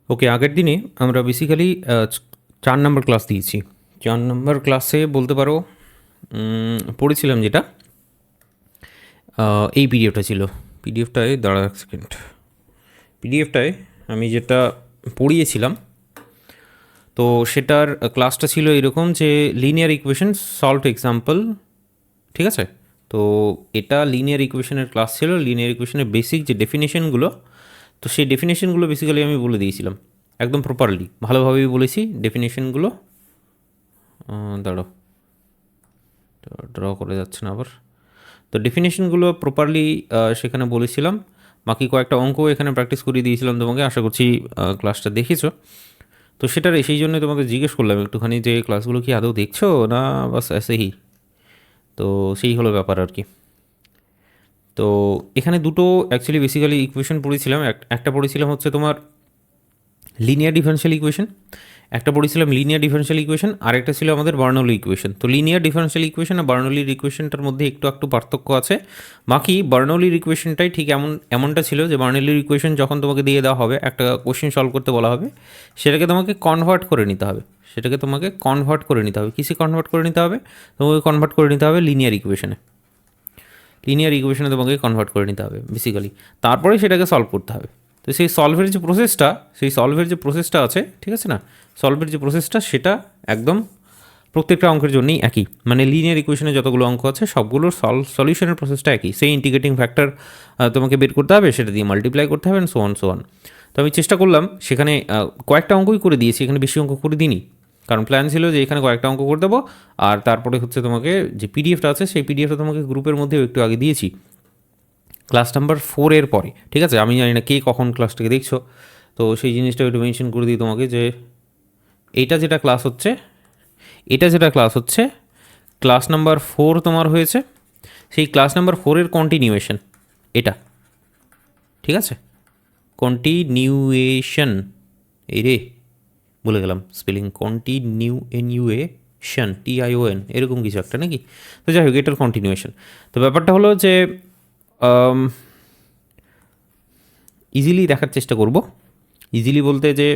ওকে, আগের দিনে আমরা বেসিক্যালি 4 নম্বর ক্লাস দিয়েছি। 4 নম্বর ক্লাসে বলতে পারো পড়েছিলাম যেটা এই পিডিএফটা ছিল। পিডিএফটায় দাঁড়া এক সেকেন্ড। পিডিএফটায় আমি যেটা পড়িয়েছিলাম, তো সেটার ক্লাসটা ছিল এরকম যে লিনিয়ার ইকুয়েশন সলভ এক্সাম্পল, ঠিক আছে? তো এটা লিনিয়ার ইকুয়েশনের ক্লাস ছিল। লিনিয়ার ইকুয়েশনের বেসিক যে ডেফিনেশনগুলো, তো সেই ডেফিনেশনগুলো বেসিক্যালি আমি বলে দিয়েছিলাম একদম প্রপারলি, ভালোভাবেই বলেছি ডেফিনেশনগুলো। দাঁড়াও, ড্র করে যাচ্ছে না আবার। তো ডেফিনেশনগুলো প্রপারলি সেখানে বলেছিলাম। বাকি কয়েকটা অঙ্ক এখানে প্র্যাকটিস করিয়ে দিয়েছিলাম তোমাকে, আশা করছি ক্লাসটা দেখেছো। তো সেটার সেই জন্য তোমাকে জিজ্ঞেস করলাম একটুখানি যে ক্লাসগুলো কি আদৌ দেখছো না বাস এসেই। তো সেই হলো ব্যাপার আর কি। তো এখানে দুটো অ্যাকচুয়ালি বেসিক্যালি ইকুয়েশন পড়েছিলাম। একটা পড়েছিলাম হচ্ছে তোমার লিনিয়ার ডিফারেনশিয়াল ইকুয়েশন, একটা পড়েছিলাম লিনিয়ার ডিফারেনশিয়াল ইকুয়েশন, আর একটা ছিল আমাদের বার্নৌলি ইকুয়েশন। তো লিনিয়ার ডিফারেনশিয়াল ইকুয়েশন আর বার্নৌলির ইকুয়েশনটার মধ্যে একটু পার্থক্য আছে। বাকি বার্নৌলির ইকুয়েশনটাই ঠিক এমনটা ছিল যে বার্নৌলির ইকুয়েশন যখন তোমাকে দিয়ে দেওয়া হবে, একটা কোশ্চেন সলভ করতে বলা হবে, সেটাকে তোমাকে কনভার্ট করে নিতে হবে। কিসে কনভার্ট করে নিতে হবে? তোমাকে কনভার্ট করে নিতে হবে লিনিয়ার ইকুয়েশনে। তোমাকে কনভার্ট করে নিতে হবে বেসিক্যালি, তারপরে সেটাকে সলভ করতে হবে। তো সেই সলভের যে প্রসেসটা আছে, ঠিক আছে না, সলভের যে প্রসেসটা সেটা একদম প্রত্যেকটা অঙ্কের জন্যই একই। মানে লিনিয়ার ইকুয়েশনে যতগুলো অঙ্ক আছে সবগুলোর সলিউশনের প্রসেসটা একই। সেই ইন্টিগ্রেটিং ফ্যাক্টর তোমাকে বের করতে হবে, সেটা দিয়ে মাল্টিপ্লাই করতে হবে, সো অন। তো আমি চেষ্টা করলাম সেখানে কয়েকটা অঙ্কই করে দিয়েছি, এখানে বেশি অঙ্ক করে দিইনি, কারণ প্ল্যান ছিল যে এখানে কয়েকটা অঙ্ক করে দেবো। আর তারপরে হচ্ছে তোমাকে যে পিডিএফটা আছে, সেই পিডিএফটা তোমাকে গ্রুপের মধ্যেও একটু আগে দিয়েছি ক্লাস নাম্বার 4 পরে, ঠিক আছে? আমি জানি না কে কখন ক্লাসটাকে দেখছো, তো সেই জিনিসটা একটু মেনশন করে দিই তোমাকে যে এটা যেটা ক্লাস হচ্ছে ক্লাস নাম্বার 4 তোমার হয়েছে, সেই ক্লাস নাম্বার 4 কন্টিনিউয়েশন এটা, ঠিক আছে? কন্টিনিউয়েশন, এই রে বলে গেলাম স্পেলিং, কন্টিনিউশন, TION এরকম কিছু একটা নাকি। তো যাই হোক, এটার কন্টিনিউয়েশন। তো ব্যাপারটা হলো যে ইজিলি দেখার চেষ্টা করব। ইজিলি বলতে যে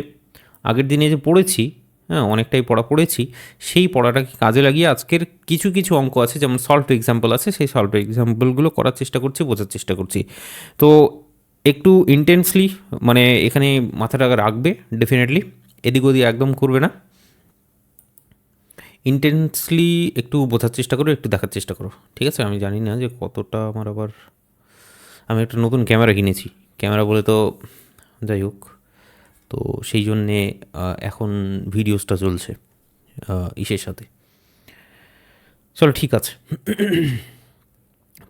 আগের দিনে যে পড়েছি, হ্যাঁ অনেকটাই পড়েছি, সেই পড়াটাকে কাজে লাগিয়ে আজকের কিছু অঙ্ক আছে, যেমন সলভ এক্সাম্পল আছে, সেই সলভ এক্সাম্পলগুলো করার চেষ্টা করছি, বোঝার চেষ্টা করছি। তো একটু ইন্টেন্সলি মানে এখানে মাথাটা রাখবে ডেফিনেটলি, এদিক ওদিক একদম করবে না। ইন্টেন্সলি একটু বোঝার চেষ্টা করো, একটু দেখার চেষ্টা করো, ঠিক আছে? আমি জানি না যে কতটা আমার আবার, আমি একটা নতুন ক্যামেরা কিনেছি, ক্যামেরা বলে তো যাই হোক, তো সেই জন্যে এখন ভিডিওসটা চলছে ইসের সাথে। চলো ঠিক আছে।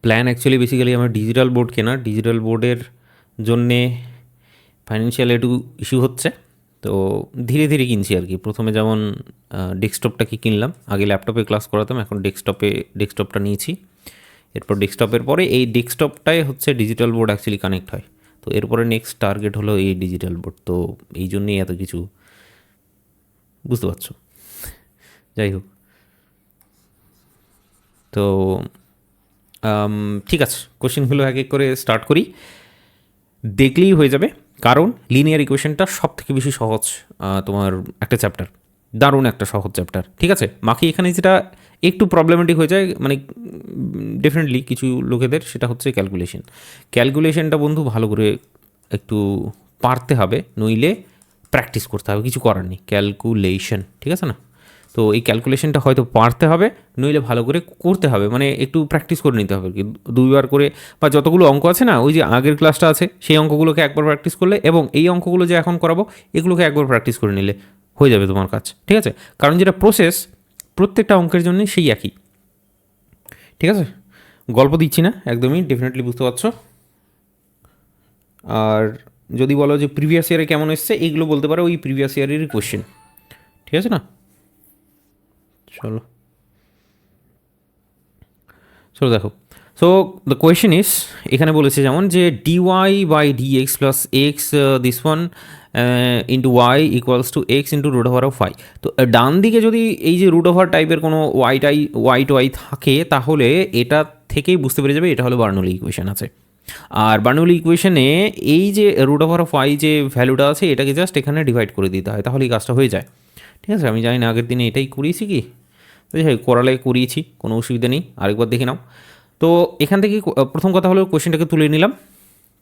প্ল্যান অ্যাকচুয়ালি বেসিক্যালি আমার ডিজিটাল বোর্ড কেনা, ডিজিটাল বোর্ডের জন্যে ফাইন্যান্সিয়াল একটু ইস্যু হচ্ছে, তো ধীরে ধীরে কিনছি আর কি। প্রথমে যেমন ডেস্কটপটাকে কিনলাম, আগে ল্যাপটপে ক্লাস করাতাম, এখন ডেস্কটপটা নিয়েছি। এরপর ডেস্কটপের পরে এই ডেস্কটপটাই হচ্ছে ডিজিটাল বোর্ড অ্যাকচুয়ালি কানেক্ট হয়। তো এরপরে নেক্সট টার্গেট হলো এই ডিজিটাল বোর্ড, তো এই জন্যেই এত কিছু, বুঝতে পারছো? যাই হোক, তো ঠিক আছে, কোশ্চেনগুলো এক এক করে স্টার্ট করি, দেখলেই হয়ে যাবে। কারণ লিনিয়ার ইকুয়েশনটা সব থেকে বেশি সহজ তোমার একটা চ্যাপ্টার, দারুণ একটা সহজ চ্যাপ্টার, ঠিক আছে? বাকি এখানে যেটা একটু প্রবলেমেটিক হয়ে যায়, মানে ডেফিনেটলি কিছু লোকেদের, সেটা হচ্ছে ক্যালকুলেশনটা বন্ধু ভালো করে একটু পারতে হবে, নইলে প্র্যাকটিস করতে হবে, কিছু করার নেই। ক্যালকুলেশন, ঠিক আছে না? তো এই ক্যালকুলেশনটা হয়তো পারতে হবে, নইলে ভালো করে করতে হবে, মানে একটু প্র্যাকটিস করে নিতে হবে কি, দুইবার করে, বা যতগুলো অঙ্ক আছে না, ওই যে আগের ক্লাসটা আছে সেই অঙ্কগুলোকে একবার প্র্যাকটিস করলে, এবং এই অঙ্কগুলো যে এখন করাবো এগুলোকে একবার প্র্যাকটিস করে নিলে হয়ে যাবে তোমার কাজ, ঠিক আছে? কারণ যেটা প্রসেস প্রত্যেকটা অঙ্কের জন্য সেই একই, ঠিক আছে? গল্প দিচ্ছি না একদমই, ডেফিনেটলি বুঝতে পারছো। আর যদি বলো যে প্রিভিয়াস ইয়ারে কেমন এসছে, এইগুলো বলতে পারো ওই প্রিভিয়াস ইয়ারেরই কোশ্চেন, ঠিক আছে না? চলো দেখো। সো দ্য কোয়েশ্চেন ইজ, এখানে বলেছে যেমন যে dy/dx plus x, this one into y equals to x into root over of y. তো ডান দিকে যদি এই যে রুট ওভার টাইপের কোনো ওয়াই থাকে, তাহলে এটা থেকেই বুঝতে পেরে যাবে এটা হলো বার্নৌলি ইকুয়েশন আছে, আর বার্নৌলি ইকুয়েশনে এই যে রুট ওভার অফ ওয়াই যে ভ্যালুটা আছে এটাকে জাস্ট এখানে ডিভাইড করে দিতে হয়, তাহলেই কাজটা হয়ে যায়। ঠিক আছে, আমি জানি না আগের দিনে এটাই করিয়েছি কি, তো যাই হোক করালে করিয়েছি, কোনো অসুবিধা নেই, আরেকবার দেখে নাও। তো এখান থেকে প্রথম কথা হলো কোয়েশ্চেনটাকে তুলে নিলাম।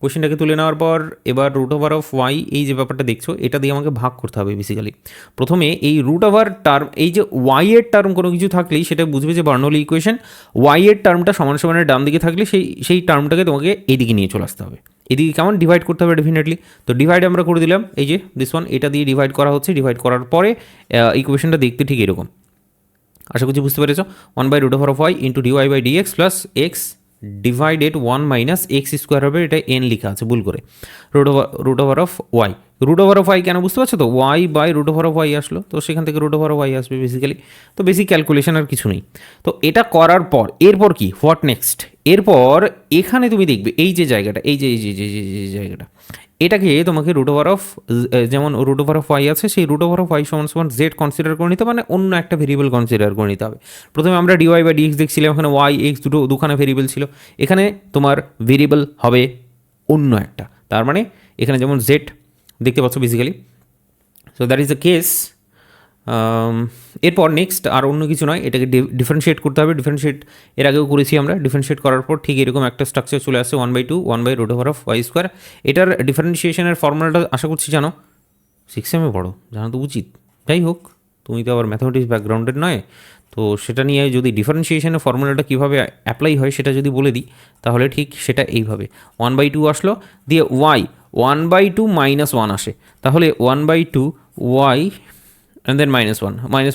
কোয়েশ্চেনটাকে তুলে নেওয়ার পর এবার রুট ওভার অফ ওয়াই এই যে ব্যাপারটা দেখছো এটা দিয়ে আমাকে ভাগ করতে হবে বেসিক্যালি। প্রথমে এই রুট ওভার টার্ম, এই যে ওয়াই এর টার্ম কোনো কিছু থাকলেই সেটা বুঝবে যে বার্নৌলি ইকুয়েশন, ওয়াই এর টার্মটা সমান সমানের ডান দিকে থাকলে সেই টার্মটাকে তোমাকে এদিকে নিয়ে চলে আসতে হবে। এদিকে কেমন ডিভাইড করতে হবে ডেফিনেটলি, তো ডিভাইড আমরা করে দিলাম, এই যে দিস ওয়ান, এটা দিয়ে ডিভাইড করা হচ্ছে। ডিভাইড করার পরে ইকুয়েশনটা দেখতে ঠিক এরকম, আশা করছি বুঝতে পেরেছো। 1/√y into d y by d x plus x divided 1 minus x square হবে, এটা এন লেখা আছে ভুল করে, root over of y. Root over of y কেন বুঝতে পারছো তো, y by root over of y আসলো, তো সেখান থেকে রুট ওভার অফ ওয়াই আসবে বেসিক্যালি। তো বেসিক ক্যালকুলেশন আর কিছু নেই। তো এটা করার পর এরপর কি, হোয়াট নেক্সট, এরপর এখানে তুমি দেখবে এই যে জায়গাটা, এই যে জায়গাটা, এটাকে তোমাকে রুট ওভার অফ, যেমন রুট ওভার অফ ওয়াই আছে, সেই রুট ওভার অফ ওয়াই সমান সমান জেড কনসিডার করে নিতে, মানে অন্য একটা ভেরিয়েবল কনসিডার করে নিতে হবে। প্রথমে আমরা ডিওয়াই বা ডিএক্স দেখছিলাম, এখানে ওয়াই এক্স দুখানা ভেরিয়েবল ছিল, এখানে তোমার ভেরিয়েবল হবে অন্য একটা, তার মানে এখানে যেমন জেড দেখতে পাচ্ছ basically. So that is the case. এরপর নেক্সট আর অন্য কিছু নয়, এটাকে ডিফারেন্সিয়েট করতে হবে। ডিফারেন্সিয়েট এর আগেও করেছি আমরা, ডিফারেন্সিয়েট করার পর ঠিক এরকম একটা স্ট্রাকচার চলে আসছে, 1/2 1/√y²। এটার ডিফারেন্সিয়েশনের ফর্মুলাটা আশা করছি জানো, 6 পড়ো, জানা তো উচিত। যাই হোক, তুমি তো আবার ম্যাথামেটিক্স ব্যাকগ্রাউন্ডের নয়, তো সেটা নিয়ে যদি ডিফারেন্সিয়েশনের ফর্মুলাটা কীভাবে অ্যাপ্লাই হয় সেটা যদি বলে দিই, তাহলে ঠিক সেটা এইভাবে 1/2 আসলো, দিয়ে ওয়াই 1/2 - 1 আসে, তাহলে 1/2 y and then -1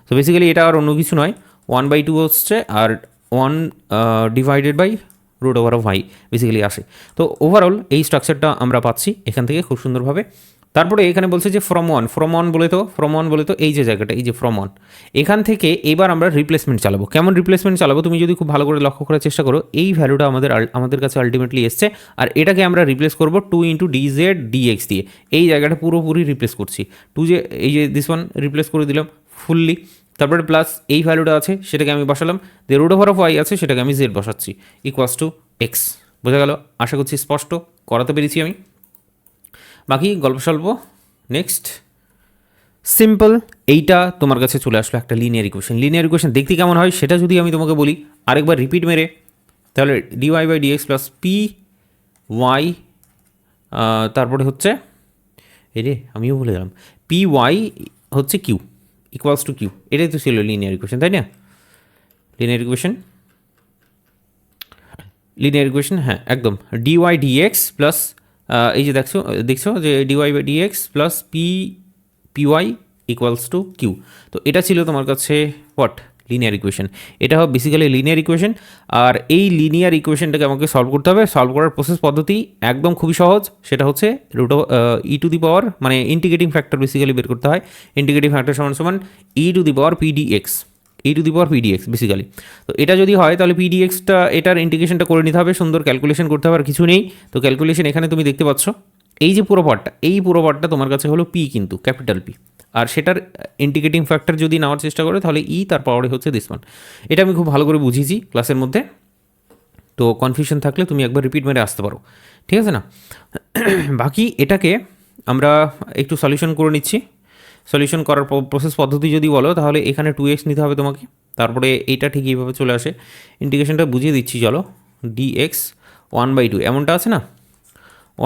so basically এটা আর অন্য কিছু নয়, 1/2 হচ্ছে আর 1 divided by root over of y basically আসে। তো ওভারঅল এই স্ট্রাকচারটা আমরা পাচ্ছি এখান থেকে খুব সুন্দরভাবে। তারপরে এখানে বলছে যে ফ্রম ওয়ান বলে তো এই যে জায়গাটা, এই যে ফ্রম ওয়ান, এখান থেকে এবার আমরা রিপ্লেসমেন্ট চালাবো। কেমন রিপ্লেসমেন্ট চালাবো, তুমি যদি খুব ভালো করে লক্ষ্য করার চেষ্টা করো, এই ভ্যালুটা আমাদের কাছে আলটিমেটলি এসছে, আর এটাকে আমরা রিপ্লেস করবো 2 × dz dx দিয়ে। এই জায়গাটা পুরোপুরি রিপ্লেস করছি, এই যে দিস ওয়ান রিপ্লেস করে দিলাম ফুললি, তারপরে প্লাস এই ভ্যালুটা আছে সেটাকে আমি বসালাম, দিয়ে রুট ওভার অফ ওয়াই আছে সেটাকে আমি জেড বসাচ্ছি, ইকুয়ালস টু এক্স। বোঝা গেল, আশা করছি স্পষ্ট করাতে পেরেছি আমি। বাকি গল্প স্বল্প নেক্সট সিম্পল, এইটা তোমার কাছে চলে আসলো একটা লিনিয়ার ইকুয়েশন। লিনিয়ার ইকুয়েশন দেখতে কেমন হয় সেটা যদি আমি তোমাকে বলি আরেকবার রিপিট মেরে, তাহলে d y by d x plus P y, তারপরে হচ্ছে আমিও ভুলে গেলাম, পি ওয়াই হচ্ছে কিউ ইকুয়ালস টু কিউ, এটাই তো ছিল লিনিয়ার ইকুয়েশন, তাই না? লিনিয়ার ইকুয়েশন হ্যাঁ একদম, ডিওয়াই ডিএক্স প্লাস এই যে দেখছো যে d y by d x plus p y equals to Q. তো এটা ছিল তোমার কাছে হোয়াট, লিনিয়ার ইকুয়েশন। এটা হবে বেসিক্যালি লিনিয়ার ইকুয়েশন, আর এই লিনিয়ার ইকুয়েশনটাকে আমাকে সলভ করতে হবে। সলভ করার প্রসেস পদ্ধতি একদম খুবই সহজ, সেটা হচ্ছে e⁻, মানে ইন্টিগ্রেটিং ফ্যাক্টর বেসিক্যালি বের করতে হয়। ইন্টিগ্রেটিং ফ্যাক্টর সমান e⁻pdx, e⁻pdx বেসিক্যালি। তো এটা যদি হয় তাহলে pdxটা এটার ইন্টিগ্রেশনটা করে নিতে হবে, সুন্দর ক্যালকুলেশন করতে হবে, আর কিছু নেই। তো ক্যালকুলেশন এখানে তুমি দেখতে পাচ্ছ, এই যে পুরো পার্টটা তোমার কাছে হলো পি, কিন্তু ক্যাপিটাল পি, আর সেটার ইন্টিগ্রেটিং ফ্যাক্টর যদি নেওয়ার চেষ্টা করে তাহলে তার পাওয়ারে হচ্ছে দিস ওয়ান। এটা আমি খুব ভালো করে বুঝিয়েছি ক্লাসের মধ্যে, তো কনফিউশন থাকলে তুমি একবার রিপিট মেরে আসতে পারো, ঠিক আছে না? বাকি এটাকে আমরা একটু সলিউশন করে নিচ্ছি। সলিউশন করার প্রসেস পদ্ধতি যদি বলো তাহলে এখানে 2x নিতে হবে তোমাকে, তারপরে এইটা ঠিক এইভাবে চলে আসে। ইন্টিগ্রেশনটা বুঝিয়ে দিচ্ছি চলো, dx 1/2 এমনটা আছে না,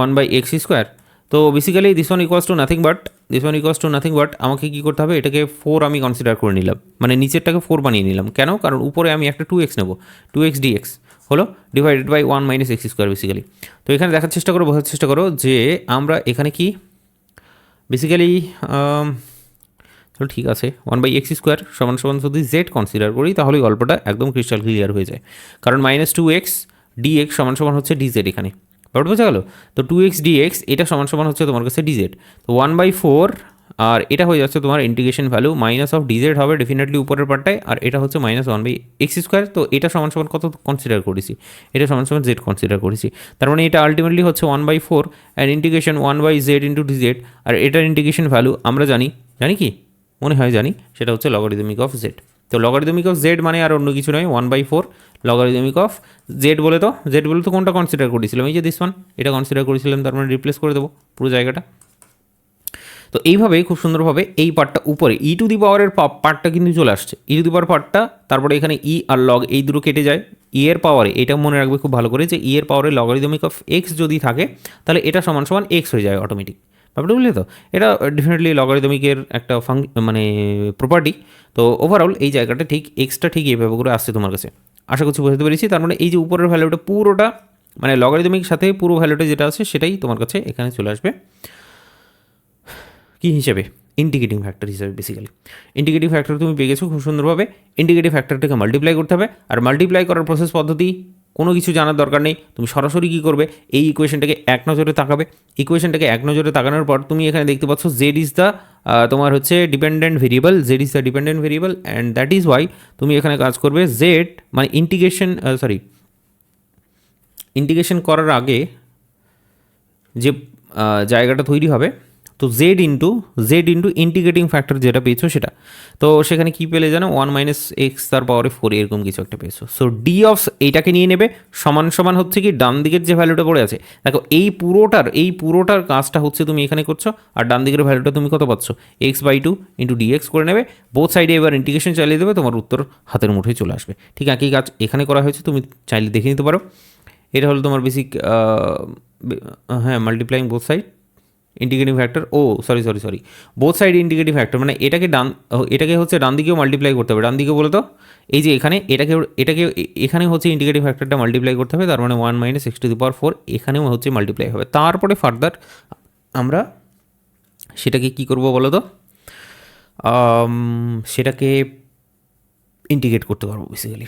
1/x²। তো basically this one equals to nothing but আমাকে কী করতে হবে, এটাকে 4 আমি কনসিডার করে নিলাম, মানে নিচেরটাকে 4 বানিয়ে নিলাম। কেন? কারণ উপরে আমি একটা 2x নেব, 2x dx হলো ডিভাইডেড বাই 1 - x² বেসিক্যালি। তো এখানে বোঝার চেষ্টা করো যে আমরা এখানে কি বেসিক্যালি ঠিক আছে, 1/x² সমান যদি জেড কনসিডার করি তাহলে গল্পটা একদম ক্রিস্টাল ক্লিয়ার হয়ে যায়, কারণ -2x dx সমান হচ্ছে dz এখানে, ব্যাপারটা বোঝা গেল? তো 2x dx এটা সমান হচ্ছে তোমার কাছে dz, তো 1/4, আর এটা হয়ে যাচ্ছে তোমার ইন্টিগ্রেশন ভ্যালু -dz হবে ডেফিনেটলি উপরের পার্টটায়, আর এটা হচ্ছে -1/x²। তো এটা সমান কত কনসিডার করেছি, এটা সমান জেড কনসিডার করেছি, তার মানে এটা আলটিমেটলি হচ্ছে 1/4 অ্যান্ড ইন্টিগ্রেশন 1/z × dz, আর এটার ইন্টিগ্রেশন ভ্যালু আমরা জানি কি মনে হয় জানি, সেটা হচ্ছে লগারিদমিক অফ জেড। তো লগারিদমিক অফ জেড মানে আর অন্য কিছু নয় 1/4 লগারিদমিক অফ জেড বলে তো কোনটা কনসিডার করেছিলাম, এই যে দিস ওয়ান, এটা কনসিডার করেছিলাম, তার মানে রিপ্লেস করে দেবো পুরো জায়গাটা। তো এইভাবেই খুব সুন্দরভাবে এই পার্টটা উপরে ই টু দি পাওয়ারের পার্টটা কিন্তু চলে আসছে, ই টু দি পাওয়ার পার্টটা, তারপরে এখানে ই আর লগ এই দুটো কেটে যায়, ই এর পাওয়ারে, এটা মনে রাখবে খুব ভালো করে যে ই এর পাওয়ারে লগারিদমিক অফ এক্স যদি থাকে তাহলে এটা সমান সমান এক্স হয়ে যায় অটোমেটিক, ব্যাপারটা বুঝলে তো? এটা ডেফিনেটলি লগারিদমিকের একটা মানে প্রপার্টি। তো ওভারঅল এই জায়গাটা ঠিক এক্সটা ঠিক এইভাবে করে আসছে তোমার কাছে, আশা করছি বুঝতে পেরেছি। তার মানে এই যে উপরের ভ্যালুটা পুরোটা মানে লগারিদমিক সাথে পুরো ভ্যালুটা যেটা আছে সেটাই তোমার কাছে এখানে চলে আসবে কী হিসেবে, ইন্টিগ্রেটিং ফ্যাক্টর হিসেবে। বেসিক্যালি ইন্টিগ্রেটিং ফ্যাক্টর তুমি পেয়ে গেছো খুব সুন্দরভাবে। ইন্টিগ্রেটিভ ফ্যাক্টরটাকে মাল্টিপ্লাই করতে হবে, আর মাল্টিপ্লাই করার প্রসেস পদ্ধতি কোনো কিছু জানার দরকার নেই, তুমি সরাসরি কী করবে, এই ইকুয়েশনটাকে এক নজরে তাকাবে। ইকুয়েশনটাকে এক নজরে তাকানোর পর তুমি এখানে দেখতে পাচ্ছ জেড ইজ দ্য তোমার হচ্ছে dependent variable, Z is the dependent variable, and that is Y তুমি এখানে কাজ করবে জেড মানে ইন্টিগ্রেশন করার আগে যে জায়গাটা তৈরি হবে, তো জেড ইন্টু ইন্টিগ্রেটিং ফ্যাক্টর যেটা পেয়েছো সেটা, তো সেখানে কী পেলে জানো 1 - x তার পাওয়ারে 4 এরকম কিছু একটা পেয়েছো। সো ডি অফ এইটাকে নিয়ে নেবে, সমান সমান হচ্ছে কি ডান দিকের যে ভ্যালুটা পড়ে আছে, দেখো এই পুরোটার কাজটা হচ্ছে তুমি এখানে করছো, আর ডান দিকের ভ্যালুটা তুমি কত পাচ্ছ x/2 ইন্টু ডিএক্স করে নেবে, বোথ সাইডে এবার ইন্টিগ্রেশন চালিয়ে দেবে, তোমার উত্তর হাতের মুঠোয় চলে আসবে। ঠিক একই কাজ এখানে করা হয়েছে, তুমি চাইলে দেখে নিতে পারো। এটা হলো তোমার বেসিক হ্যাঁ multiplying both side integrating factor, sorry both side integrating factor মানে এটাকে হচ্ছে ডান দিকেও মাল্টিপ্লাই করতে হবে। ডান দিকে বলো তো এই যে এখানে এটাকে এখানে হচ্ছে ইন্টিগ্রেটিং ফ্যাক্টরটা মাল্টিপ্লাই করতে হবে, তার মানে 1 - x⁴ এখানেও হচ্ছে মাল্টিপ্লাই হবে। তারপরে ফার্দার আমরা সেটাকে কি করব বলো তো, সেটাকে ইন্টিগ্রেট করতে পারবো বেসিক্যালি।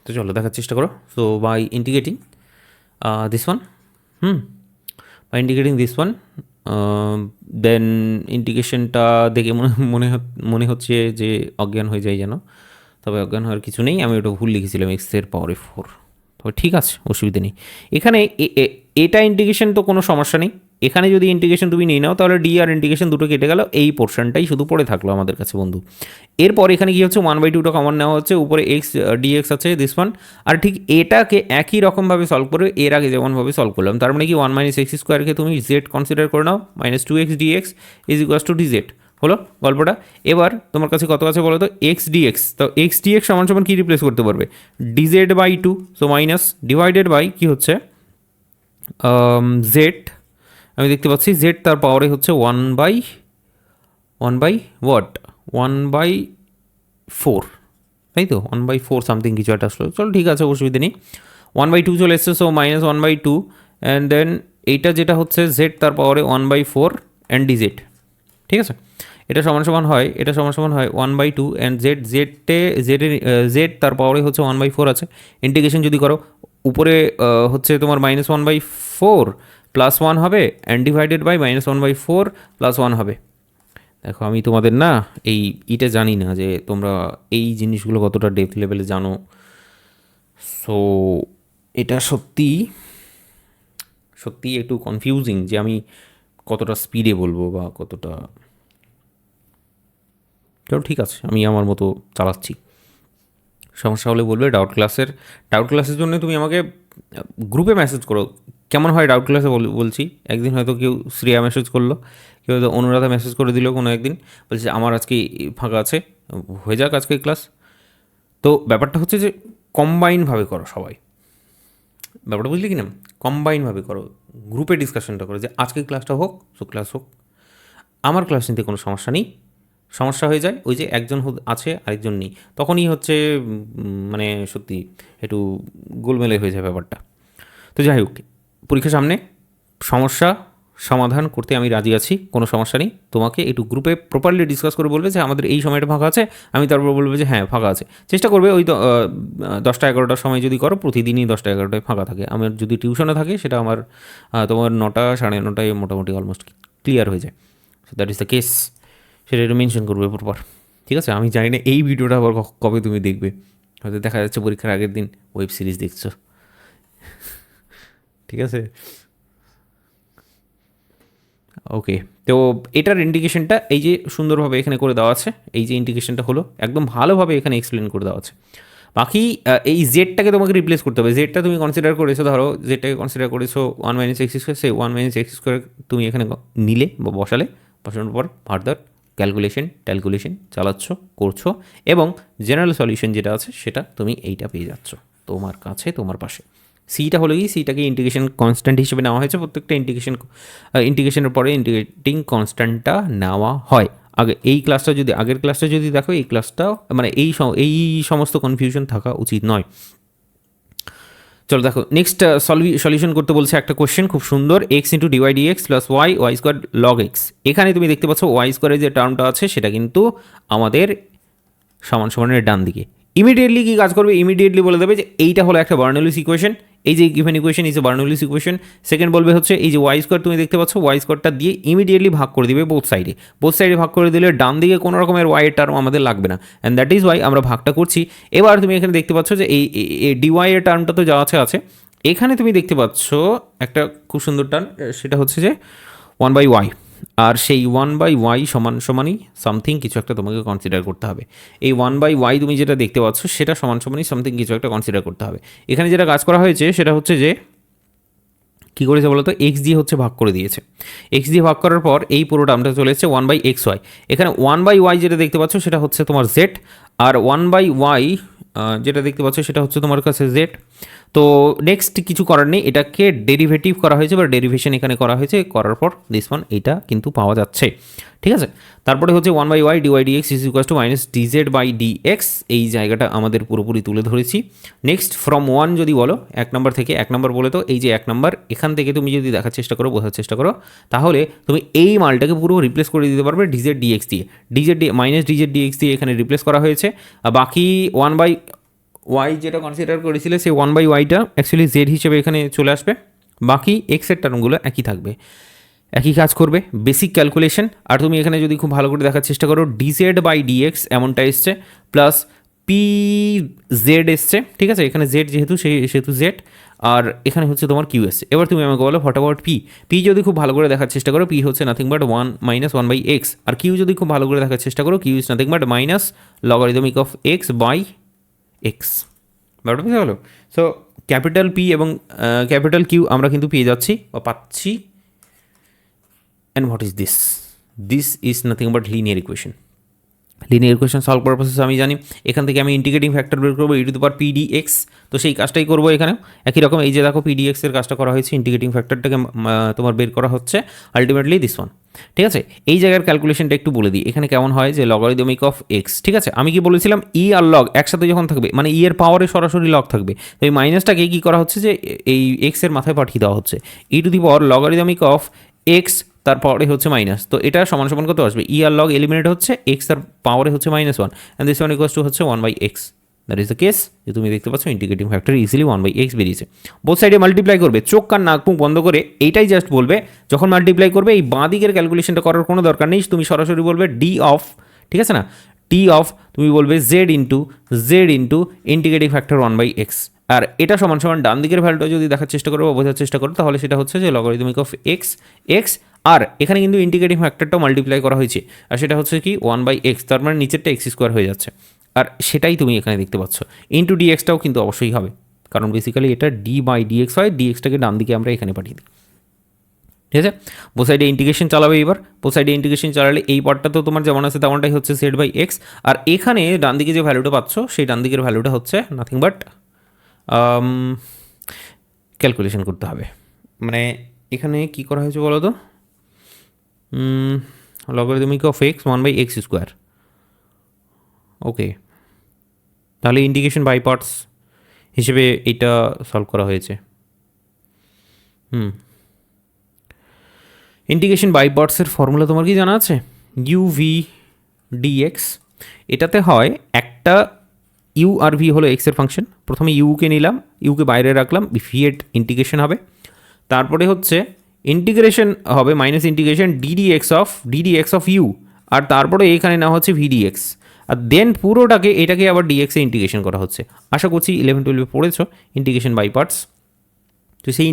তো চলো দেখার চেষ্টা করো। So by integrating this one by integrating this one, then ইন্টিগ্রেশনটা দেখে মনে হচ্ছে যে অজ্ঞান হয়ে যায় যেন, তবে অজ্ঞান হওয়ার কিছু নেই, আমি ওটা ভুল লিখেছিলাম এক্সের পাওয়ারে 4, তবে ঠিক আছে অসুবিধা নেই। এখানে এটা ইন্টিগ্রেশন তো কোনো সমস্যা নেই, এখানে যদি ইন্টিগ্রেশন তুমি নিয়ে নাও তাহলে ডি আর ইন্টিগ্রেশন দুটো কেটে গেল, এই পোর্শনটাই শুধু পড়ে থাকলো আমাদের কাছে বন্ধু। এরপর এখানে কি হচ্ছে 1/2টা কমন নেওয়া হচ্ছে, উপরে এক্স ডিএক্স আছে দিস ওয়ান, আর ঠিক এটাকে একই রকমভাবে সলভ করে এর আগে যেমনভাবে সলভ করলাম, তার মানে কি 1 - x² তুমি জেড কনসিডার করে নাও, -2x dx is equals to DZ, হলো গল্পটা। এবার তোমার কাছে কত আছে বলো তো, এক্স ডিএক্স, তো এক্স ডিএক্স সমান সমান কী রিপ্লেস করতে পারবে, dz/2, so minus divided by কী হচ্ছে জেড, আমি দেখতে পাচ্ছি জেড তার পাওয়ারে হচ্ছে 1/4, তাই তো 1/4 সামথিং কিছু একটা আসলো, চলো ঠিক আছে অসুবিধা নেই। 1/2 চলে এসছে, সো -1/2, অ্যান্ড দেন এইটা যেটা হচ্ছে জেড তার পাওয়ারে 1/4 অ্যান্ড ডিজেড, ঠিক আছে। এটা সমান সমান হয় 1/2 অ্যান্ড জেড তার পাওয়ারে হচ্ছে 1/4 আছে। ইন্টিগ্রেশন যদি করো উপরে হচ্ছে তোমার -1/4 + 1 হবে, অ্যান্ড ডিভাইডেড বাই -1/4 + 1 হবে। দেখো আমি তোমাদের না এইটা জানি না যে তোমরা এই জিনিসগুলো কতটা ডেপথ লেভেলে জানো, সো এটা সত্যি একটু কনফিউজিং যে আমি কতটা স্পিডে বলবো বা কতটা, চলো ঠিক আছে আমি আমার মতো চালাচ্ছি। সমস্যা হলে বলবে ডাউট ক্লাসের জন্য তুমি আমাকে গ্রুপে মেসেজ করো, কেমন হয় ডাউট ক্লাসে বলছি। একদিন হয়তো কেউ শ্রেয়া মেসেজ করলো, কেউ হয়তো অনুরাধা মেসেজ করে দিল কোনো একদিন, বলছে আমার আজকে ফাঁকা আছে, হয়ে যাক আজকে ক্লাস। তো ব্যাপারটা হচ্ছে যে কম্বাইনভাবে করো সবাই, ব্যাপারটা বুঝলি কি না, কম্বাইনভাবে করো, গ্রুপে ডিসকাশনটা করো যে আজকে ক্লাসটা হোক, সো ক্লাস হোক। আমার ক্লাস নিতে কোনো সমস্যা নেই, সমস্যা হয়ে যায় ওই যে একজন আছে আরেকজন নেই, তখনই হচ্ছে মানে সত্যি একটু গোলমেলে হয়ে যায় ব্যাপারটা। তো যাই হোক, পরীক্ষা সামনে, সমস্যা সমাধান করতে আমি রাজি আছি, কোনো সমস্যা নেই। তোমাকে একটু গ্রুপে প্রপারলি ডিসকাস করে বলবে যে আমাদের এই সময়টা ফাঁকা আছে, আমি তারপর বলবো যে হ্যাঁ ফাঁকা আছে। চেষ্টা করবে ওই 10টা-11টার সময় যদি করো, প্রতিদিনই 10টা-11টায় ফাঁকা থাকে। আমার যদি টিউশনে থাকে সেটা আমার তোমার 9টা 9:30টায় মোটামুটি অলমোস্ট ক্লিয়ার হয়ে যায়। So that is the case, সেটা একটু মেনশন করবে প্রপার, ঠিক আছে। আমি জানি না এই ভিডিওটা আবার কবে তুমি দেখবে, হয়তো দেখা যাচ্ছে পরীক্ষার আগের দিন ওয়েব সিরিজ দেখছো, ঠিক আছে। ওকে, তো এটার ইন্ডিকেশনটা এই যে সুন্দরভাবে এখানে করে দেওয়া আছে, এই যে ইন্ডিকেশনটা হলো একদম ভালোভাবে এখানে এক্সপ্লেন করে দেওয়া আছে। বাকি এই জেডটাকে তোমাকে রিপ্লেস করতে হবে। জেডটা তুমি কনসিডার করেছো, ধরো জেডটাকে কনসিডার করেছো 1 - x², সেই 1 - x² তুমি এখানে নিলে বা বসালে, বসানোর পর ফার্দার ক্যালকুলেশন চালাচ্ছ, করছো, এবং জেনারেল সলিউশন যেটা আছে সেটা তুমি এইটা পেয়ে যাচ্ছ তোমার কাছে, তোমার পাশে। সিটা হলো কি, সিটাকে ইন্টিগ্রেশন কনস্ট্যান্ট হিসেবে নেওয়া হয়েছে, প্রত্যেকটা ইন্টিগ্রেশনের পরে ইন্টিগ্রেটিং কনস্ট্যান্টটা নেওয়া হয়। আগের ক্লাসটা যদি দেখো, এই ক্লাসটা মানে এই সমস্ত কনফিউশন থাকা উচিত নয়। চলো দেখো, নেক্সট সলিউশন করতে বলছে একটা কোশ্চেন খুব সুন্দর, x × dy/dx + y² log x। এখানে তুমি দেখতে পাচ্ছ y² যে টার্মটা আছে সেটা কিন্তু আমাদের সমান সমানের ডান দিকে। ইমিডিয়েটলি কী কাজ করবে, ইমিডিয়েটলি বলে দেবে যে এইটা হলো একটা বার্নৌলিস ইকুয়েশন, এই যে given equation is a Bernoulli's equation. Second বলবে হচ্ছে এই যে y² তুমি দেখতে পাচ্ছ, y² দিয়ে ইমিডিয়েটলি ভাগ করে দিবে বোথ সাইডে ভাগ করে দিলে ডান দিকে কোনো রকমের y এর টার্ম আমাদের লাগবে না, অ্যান্ড দ্যাট ইজ ওয়াই আমরা ভাগটা করছি। এবার তুমি এখানে দেখতে পাচ্ছ যে এই dy এর টার্মটা তো যা আছে, এখানে তুমি দেখতে পাচ্ছ একটা খুব সুন্দর টার্ম, সেটা হচ্ছে যে 1/y, আর সেই 1/y সমানই সামথিং কিছু একটা তোমাকে কনসিডার করতে হবে। এই 1/y তুমি যেটা দেখতে পাচ্ছ সেটা সমানই সামথিং কিছু একটা কনসিডার করতে হবে। এখানে যেটা কাজ করা হয়েছে সেটা হচ্ছে যে কী করেছে বলো তো, এক্স দিয়ে হচ্ছে ভাগ করে দিয়েছে। এক্স দিয়ে ভাগ করার পর এই পুরো টার্মটা চলে এসেছে 1/xy। এখানে 1/y যেটা দেখতে পাচ্ছ সেটা হচ্ছে তোমার জেড, আর 1/y যেটা দেখতে পাচ্ছ সেটা হচ্ছে তোমার কাছে জেড। তো নেক্সট কিছু করার নেই, এটাকে ডেরিভেটিভ করা হয়েছে বা ডেরিভেশন এখানে করা হয়েছে, করার পর দিস ওয়ান এইটা কিন্তু পাওয়া যাচ্ছে, ঠিক আছে। তারপরে হচ্ছে 1/y dy/dx = -dz/dx, এই জায়গাটা আমাদের পুরোপুরি তুলে ধরেছি। নেক্সট ফ্রম 1 যদি বলো, 1 নম্বর থেকে, 1 নম্বর বলে তো এই যে 1 নম্বর, এখান থেকে তুমি যদি দেখার চেষ্টা করো, বোঝার চেষ্টা করো, তাহলে তুমি এই মালটাকে পুরো রিপ্লেস করে দিতে পারবে dz/dx দিয়ে, -dz/dx দিয়ে এখানে রিপ্লেস করা হয়েছে। বাকি 1/y যেটা কনসিডার করেছিলে সেই 1/yটা অ্যাকচুয়ালি জেড হিসেবে এখানে চলে আসবে। বাকি এক্সের টার্মগুলো একই থাকবে, একই কাজ করবে, বেসিক ক্যালকুলেশন। আর তুমি এখানে যদি খুব ভালো করে দেখার চেষ্টা করো, dz/dx এমনটা এসছে, প্লাস pz এসছে, ঠিক আছে। এখানে জেড সেহেতু জেড, আর এখানে হচ্ছে তোমার কিউ এসছে। এবার তুমি আমাকে বলো হোয়াট অ্যাবাউট পি যদি খুব ভালো করে দেখার চেষ্টা করো, পি হচ্ছে nothing but 1 - 1/x, R Q যদি খুব ভালো করে দেখার চেষ্টা করো, Q is nothing but -logarithmic of x/x। ব্যাপারটা বুঝতে গেলো? সো ক্যাপিটাল পি এবং ক্যাপিটাল কিউ আমরা কিন্তু পেয়ে যাচ্ছি বা পাচ্ছি। And what is this? This is nothing but linear equation. Linear equation solve করার প্রসেস আমি জানি, এখান থেকে আমি ইন্টিগ্রেটিং ফ্যাক্টর বের করবো e⁻pdx, তো সেই কাজটাই করবো এখানে একই রকম। এই যে দেখো pdx এর কাজটা করা হয়েছে, ইন্টিগ্রেটিং ফ্যাক্টরটাকে তোমার বের করা হচ্ছে আলটিমেটলি দিস ওয়ান, ঠিক আছে। এই জায়গার ক্যালকুলেশনটা একটু বলে দিই, এখানে কেমন হয় যে লগারিদমিক অফ x, ঠিক আছে। আমি কি বলেছিলাম, ই আর লগ একসাথে যখন থাকবে, মানে ই এর পাওয়ারে সরাসরি লগ থাকবে, তো এই মাইনাসটাকে কী করা হচ্ছে যে এই x এর মাথায় পাঠিয়ে দেওয়া হচ্ছে, e⁻লগারিদমিক অফ x, তারপরে হচ্ছে মাইনাস, তো এটা সমান কত আসবে, ই আর লগ এলিমিনেট হচ্ছে, এক্স তার পাওয়ারে হচ্ছে -1, and this one equals to হচ্ছে 1/x। That is the case, যে তুমি দেখতে পাচ্ছ ইন্টিগ্রেটিং ফ্যাক্টর ইজিলি 1/x বেরিয়েছে। বোথ সাইডে মাল্টিপ্লাই করবে, চোখ কান নাক মুখ বন্ধ করে, এইটাই জাস্ট বলবে যখন মাল্টিপ্লাই করবে, এই বাঁ দিকের ক্যালকুলেশনটা করার কোনো দরকার নেই, তুমি সরাসরি বলবে ডি অফ, ঠিক আছে না, টি অফ, তুমি বলবে Z into integrating factor 1/x, আর এটা সমান ডান দিকের ভ্যালুটা যদি দেখার চেষ্টা করো বা বোঝার চেষ্টা করো, তাহলে সেটা হচ্ছে যে লগারিদমিক অফ x, আর এখানে কিন্তু ইন্টিগ্রেটিং ফ্যাক্টরটাও মাল্টিপ্লাই করা হয়েছে, আর সেটা হচ্ছে কি 1/x, তার মানে নিচেরটা x² হয়ে যাচ্ছে, আর সেটাই তুমি এখানে দেখতে পাচ্ছ। ইন্টু ডিএক্সটাও কিন্তু অবশ্যই হবে, কারণ বেসিক্যালি এটা d/dx হয়, ডিএক্সটাকে ডান দিকে আমরা এখানে পাঠিয়ে দিই, ঠিক আছে। বোথ সাইডে ইন্টিগ্রেশন চালাবে, এবার বোথ সাইডে ইন্টিগ্রেশন চালালে এই পার্টটা তো তোমার যেমন আছে তেমনটাই হচ্ছে z/x, আর এখানে ডান দিকে যে ভ্যালুটা পাচ্ছ সেই ডান দিকের ভ্যালুটা হচ্ছে নাথিং বাট ক্যালকুলেশন করতে হবে। মানে এখানে কি করা হয়েছে বলো তো, লগারিদমিক অফ x 1/x², ওকে, তাহলে ইন্টিগ্রেশন বাই পার্টস হিসেবে এটা সলভ করা হয়েছে। ইন্টিগ্রেশন বাই পার্টসের ফর্মুলা তোমার কি জানা আছে? u/v/dx, এটাতে হয় একটা ইউ আর ভি হলো এক্সের ফাংশন, প্রথমে ইউকে নিলাম, ইউকে বাইরে রাখলাম, ভি এর ইন্টিগ্রেশন হবে, তারপরে হচ্ছে ইন্টিগ্রেশন হবে minus integration d dx of u, আর তারপরে এখানে নেওয়া হচ্ছে ভিডিএক্স, আর দেন পুরোটাকে এটাকে আবার ডিএক্সে ইন্টিগ্রেশন করা হচ্ছে। আশা করছি 11-12 পড়েছো ইন্টিগ্রেশন বাই পার্টস। তো সেই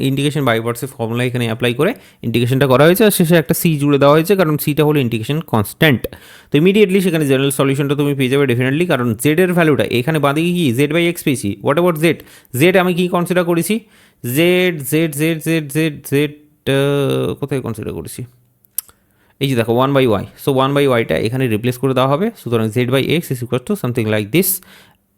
ইন্টিগ্রেশন বাই পার্টসের ফর্মুলা এখানে অ্যাপ্লাই করে ইন্টিগ্রেশনটা করা হয়েছে, আর শেষে একটা সি জুড়ে দেওয়া হয়েছে, কারণ সিটা হলো ইন্টিগ্রেশন কনস্ট্যান্ট। তো ইমিডিয়েটলি সেখানে জেনারেল সলিউশনটা তুমি পেয়ে যাবে ডেফিনেটলি, কারণ জেড এর ভ্যালুটা এখানে বাঁদিকে কি জেড বাই এক্স পেয়েছি। What about Z? জেড আমি কি কনসিডার করেছি? Z Z Z Z Z Z কোথায় কনসিডার করেছি? এই যে দেখো 1/y, সো 1/yটা এখানে রিপ্লেস করে দেওয়া হবে। সুতরাং z by x is equal to something like this.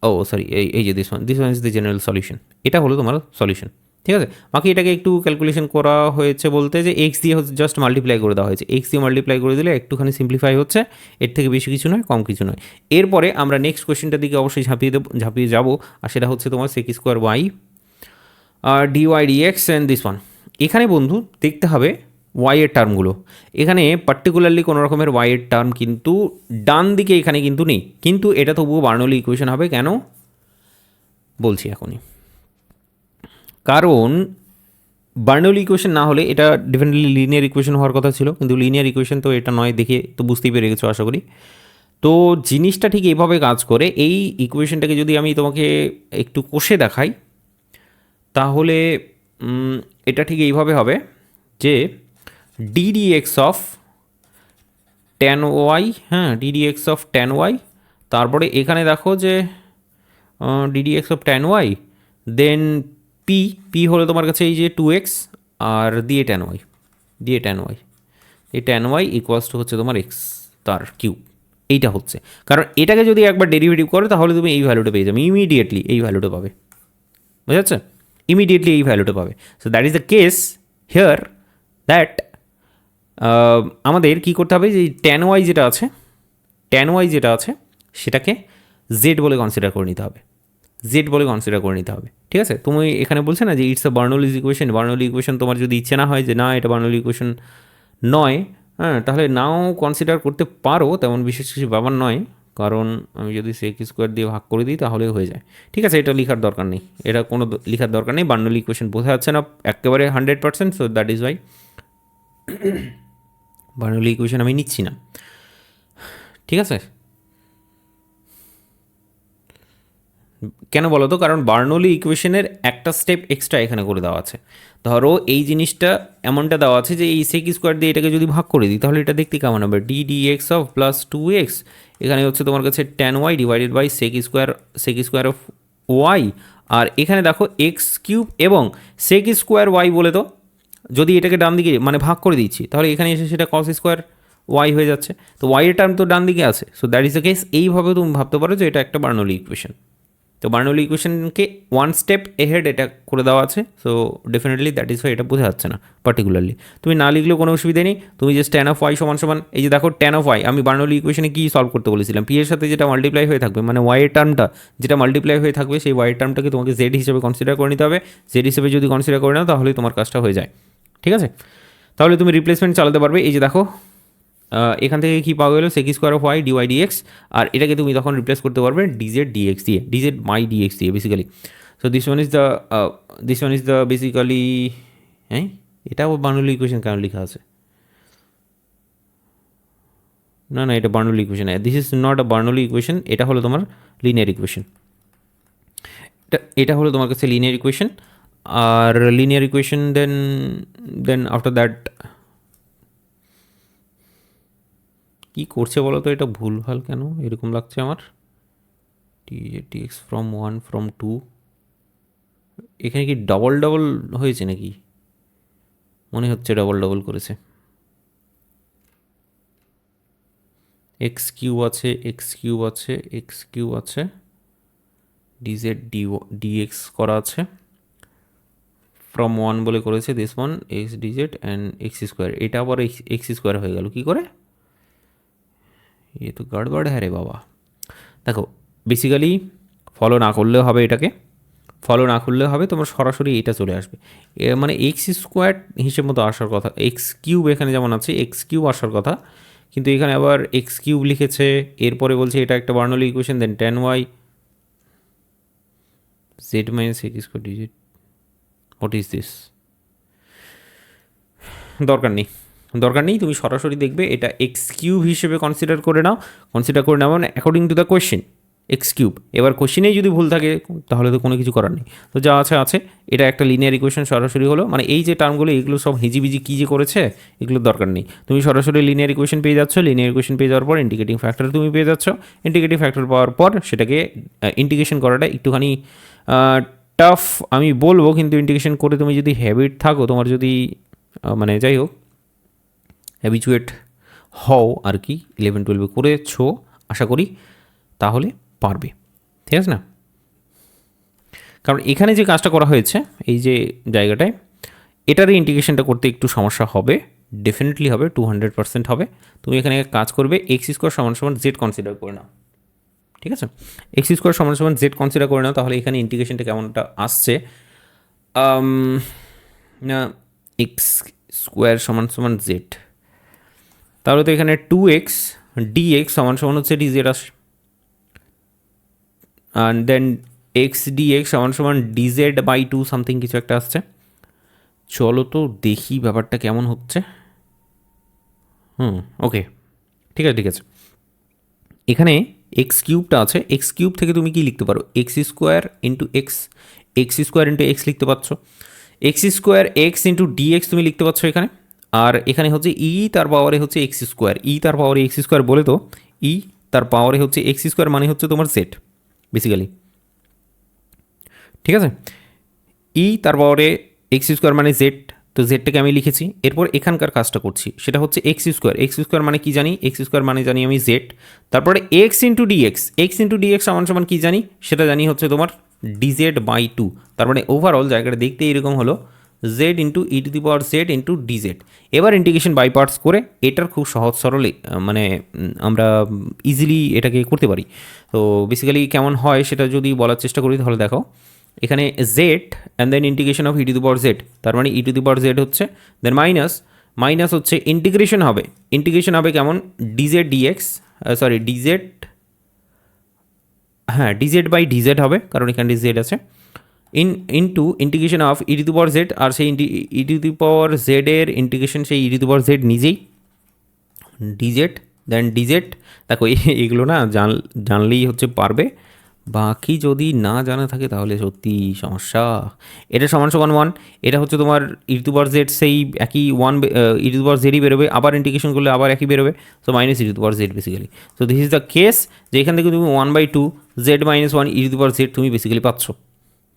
Oh sorry, এই যে this one is the general solution. এটা হলো তোমার সলিউশন, ঠিক আছে। বাকি এটাকে একটু ক্যালকুলেশন করা হয়েছে বলতে যে এক্স দিয়ে জাস্ট মাল্টিপ্লাই করে দেওয়া হয়েছে। এক্স দিয়ে মাল্টিপ্লাই করে দিলে একটুখানি সিম্পলিফাই হচ্ছে, এর থেকে বেশি কিছু নয়, কম কিছু নয়। এরপরে আমরা নেক্সট কোয়েশ্চেনটার দিকে অবশ্যই ঝাঁপিয়ে যাবো, আর সেটা হচ্ছে তোমার সেক স্কোয়ার ওয়াই আর d y d x and this one. এখানে বন্ধু দেখতে হবে ওয়াইয়ের টার্মগুলো। এখানে পার্টিকুলারলি কোনো রকমের ওয়াইয়ের টার্ম কিন্তু ডান দিকে এখানে কিন্তু নেই, কিন্তু এটা তবুও বার্নৌলি ইকুয়েশন হবে। কেন বলছি এখনই, কারণ বার্নৌলি ইকুয়েশন না হলে এটা ডেফিনেটলি লিনিয়ার ইকুয়েশন হওয়ার কথা ছিল, কিন্তু লিনিয়ার ইকুয়েশন তো এটা নয়, দেখে তো বুঝতেই পেরে গেছো আশা করি। তো জিনিসটা ঠিক এইভাবে কাজ করে। এই ইকুয়েশনটাকে যদি আমি তোমাকে একটু কষে দেখাই, তাহলে এটা ঠিক এইভাবে হবে যে ডিডিএক্স অফ ট্যান ওয়াই, হ্যাঁ ডিডিএক্স অফ ট্যান ওয়াই, তারপরে এখানে দেখো যে d d x of tan y, then P, P হলো তোমার কাছে এই যে 2x আর দিয়ে ট্যান ওয়াই, দিয়ে ট্যান ওয়াই, এই ট্যান ওয়াই ইকুয়ালস টু হচ্ছে তোমার এক্স তার কিউব। এইটা হচ্ছে, কারণ এটাকে যদি একবার ডেরিভেটিভ করো তাহলে তুমি এই ভ্যালুটা পেয়ে যাবে, ইমিডিয়েটলি এই ভ্যালুটা পাবে, বুঝা যাচ্ছে? ইমিডিয়েটলি এই ভ্যালুটা পাবে। So that is the case here, that আমাদের কী করতে হবে, যে ট্যান ওয়াই যেটা আছে, ট্যান ওয়াই যেটা আছে সেটাকে জেড বলে কনসিডার করে নিতে হবে, জেড বলে কনসিডার করে নিতে হবে, ঠিক আছে। তুমি এখানে বলছে না যে it's a বার্নৌলিজ equation, Bernoulli equation তোমার যদি ইচ্ছে না হয় যে না এটা বার্নৌলি ইকুয়েশন নয়, হ্যাঁ তাহলে নাও কনসিডার করতে পারো, তেমন বিশেষ কিছু ব্যাপার নয়, কারণ আমি যদি সেক স্কোয়ার দিয়ে ভাগ করে দিই তাহলে হয়ে যায়, ঠিক আছে। এটা লেখার দরকার নেই, এটা কোনো লেখার দরকার নেই। বার্নৌলি ইকুয়েশন বোঝা যাচ্ছে না একেবারে 100%, so that is y Bernoulli equation আমি নিচ্ছি না, ঠিক আছে। কেন বলো তো? কারণ বার্নৌলি ইকুয়েশনের একটা স্টেপ এক্সট্রা এখানে করে দেওয়া আছে। ধরো এই জিনিসটা এমনটা দেওয়া আছে যে এই সেক স্কোয়ার দিয়ে এটাকে যদি ভাগ করে দিই তাহলে এটা দেখতে কেমন হবে, d d x of plus 2x, এখানে হচ্ছে তোমার কাছে tan y divided by sec square of y, আর এখানে দেখো এক্স কিউব এবং সেক স্কোয়ার ওয়াই বলে, তো যদি এটাকে ডান দিকে মানে ভাগ করে দিচ্ছি তাহলে এখানে এসে সেটা কস স্কোয়ার ওয়াই হয়ে যাচ্ছে, তো ওয়াইয়ের টার্ম তো ডান দিকে আছে। So that is the case, এইভাবে তুমি ভাবতে পারো যে এটা একটা বার্নৌলি ইকুয়েশন। তো বার্নৌলি ইকুয়েশনকে ওয়ান স্টেপ এহেড এটা করে দেওয়া আছে, so definitely that is Y এটা বোঝা যাচ্ছে না পার্টিকুলারলি। তুমি না লিখলেও কোনো অসুবিধা নেই, তুমি জাস্ট ট্যান অফ ওয়াই সমান সমান, এই যে দেখো ট্যান অফ ওয়াই আমি বার্নৌলি ইকুয়েশনে কী সলভ করতে বলেছিলাম, পি এর সাথে যেটা মাল্টিপ্লাই হয়ে থাকবে, মানে ওয়াইয়ের টার্মটা যেটা মাল্টিপ্লাই হয়ে থাকবে সেই ওয়াইয়ের টার্মটাকে তোমাকে জেড হিসেবে কনসিডার করে নিতে হবে। জেড হিসেবে যদি কনসিডার করে নাও তাহলে তোমার কাজটা হয়ে যায়, ঠিক আছে। তাহলে তুমি রিপ্লেসমেন্ট চালাতে পারবে। এই যে দেখো এখান থেকে কী পাওয়া গেলো, sec square of y dy dx, আর এটাকে তুমি তখন রিপ্লেস করতে পারবে ডিজেড ডিএক্স দিয়ে, ডিজেড মাই ডিএক্স দিয়ে basically. So this one is the basically, হ্যাঁ এটাও বার্নৌলি ইকুয়েশন কেন লেখা আছে? না না, এটা Bernoulli equation, this is not a Bernoulli equation, এটা হলো তোমার লিনিয়ার ইকুয়েশন, এটা হলো তোমার কাছে লিনিয়ার ইকুয়েশন। আর linear equation then after that কী করছে বলো তো? এটা ভুলভাল কেন এরকম লাগছে আমার, টিএক্স ফ্রম 1 ফ্রম 2, এখানে কি ডবল ডবল হয়েছে নাকি? মনে হচ্ছে ডবল ডবল করেছে। এক্স কিউ আছে, এক্স কিউ আছে, এক্স কিউ আছে, ডিজেড ডিএক্স করা আছে, ফ্রম 1 বলে করেছে this one x DZ and x square, এটা আবার এক্স স্কোয়ার হয়ে গেল কী করে? এ তো গড়বড় হ্যাঁ রে বাবা। দেখো বেসিক্যালি ফলো না করলেও হবে, এটাকে ফলো না করলেও হবে, তোমার সরাসরি এটা চলে আসবে, মানে এক্স স্কোয়ার হিসেব মতো আসার কথা, এক্স কিউব এখানে যেমন আছে এক্স কিউব আসার কথা, কিন্তু এখানে আবার এক্স কিউব লিখেছে, এরপরে বলছে এটা একটা Bernoulli equation, then tan y z minus x square digit, what is this? দরকার নেই, তুমি সরাসরি দেখবে এটা এক্স কিউব হিসেবে কনসিডার করে নাও মানে according to the question, x cube. এবার কোশ্চেনেই যদি ভুল থাকে তাহলে তো কোনো কিছু করার নেই। তো যা আছে আছে, এটা একটা লিনিয়ার ইকুয়েশন সরাসরি হলো, মানে এই যে টার্মগুলো এগুলো সব হিজিবিজি কী যে করেছে এগুলোর দরকার নেই। তুমি সরাসরি লিনিয়ার ইকুয়েশন পেয়ে যাচ্ছ, লিনিয়ার ইকুয়েশন পেয়ে যাওয়ার পর ইন্টিগ্রেটিং ফ্যাক্টর তুমি পেয়ে যাচ্ছ, ইন্টিগ্রেটিং ফ্যাক্টর পাওয়ার পর সেটাকে ইন্টিগ্রেশন করাটা একটুখানি টাফ আমি বলবো, কিন্তু ইন্টিগ্রেশন করে তুমি যদি হ্যাবিট থাকো, তোমার যদি মানে যাই হোক হ্যাবিচুয়েট হও আর কি, 11-12 করেছো আশা করি, তাহলে পারবে, ঠিক আছে না? কারণ এখানে যে কাজটা করা হয়েছে এই যে জায়গাটায়, এটারই ইন্টিগ্রেশনটা করতে একটু সমস্যা হবে, ডেফিনেটলি হবে, 200% হবে। তুমি এখানে কাজ করবে এক্স স্কোয়ার সমান সমান জেড কনসিডার করে নাও, ঠিক আছে? এক্স স্কোয়ার সমান সমান জেড কনসিডার করে নাও, তাহলে এখানে ইন্টিগ্রেশনটা কেমনটা আসছে, না এক্স স্কোয়ার সমান সমান জেড, তাহলে তো এখানে 2x dx সমান সমান হচ্ছে dz আসে, অ্যান্ড দেন এক্স dx সমান সমান dz/2 সামথিং কিছু একটা আসছে। চলো তো দেখি ব্যাপারটা কেমন হচ্ছে। ওকে, ঠিক আছে ঠিক আছে। এখানে এক্স কিউবটা আছে, এক্স কিউব থেকে তুমি কি লিখতে পারো, x square into x, x square into x লিখতে পারছ, x square x into d x তুমি লিখতে পারছো এখানে। আর এখানে হচ্ছে ই তার পাওয়ারে হচ্ছে এক্স স্কোয়ার, ই তার পাওয়ারে এক্স স্কোয়ার বলে তো ই তার পাওয়ারে হচ্ছে এক্স স্কোয়ার মানে হচ্ছে তোমার জেড বেসিক্যালি, ঠিক আছে? ই তার পাওয়ারে এক্স স্কোয়ার মানে জেড, তো জেডটাকে আমি লিখেছি। এরপর এখানকার কাজটা করছি, সেটা হচ্ছে এক্স স্কোয়ার, এক্স স্কোয়ার মানে কি জানি, এক্স স্কোয়ার মানে জানি আমি জেড, তারপরে x into d x, x into d x সমান সমান কী জানি, সেটা জানি হচ্ছে তোমার dz/2, তার মানে ওভারঅল জায়গাটা দেখতে এরকম হলো Z into E to the power Z into DZ. এবার ইন্টিগ্রেশন বাই পার্টস করে এটার খুব সহজ সরলে মানে আমরা ইজিলি এটাকে করতে পারি। তো বেসিক্যালি কেমন হয় সেটা যদি বলার চেষ্টা করি তাহলে দেখো, এখানে Z and then integration of e to the power Z, তার মানে ই টু দি পাওয়ার জেড হচ্ছে, দেন মাইনাস মাইনাস হচ্ছে ইন্টিগ্রেশন হবে কেমন, ডিজেড ডিএক্স, সরি ডিজেড, হ্যাঁ ডিজেড ডিজেড হবে কারণ এখানে জেড আছে, into integration of e to the power Z, আর সেই ই টু দি পাওয়ার জেডের ইন্টিগ্রেশন সেই ই টু দি পাওয়ার জেড নিজেই, ডিজেড দেন ডিজেড। দেখো এগুলো না জানলেই হচ্ছে পারবে, বাকি যদি না জানা থাকে তাহলে সত্যি সমস্যা। এটা সমান সমান 1, এটা হচ্ছে তোমার ই টু দি পাওয়ার জেড, সেই একই 1 ই টু দি পাওয়ার জেডই বেরোবে, আবার ইন্টিগ্রেশন করলে আবার একই বেরোবে, so minus E to the power Z basically. So this is the case যে এখান থেকে তুমি 1/2 z-1 E to the power Z তুমি বেসিক্যালি পাচ্ছ,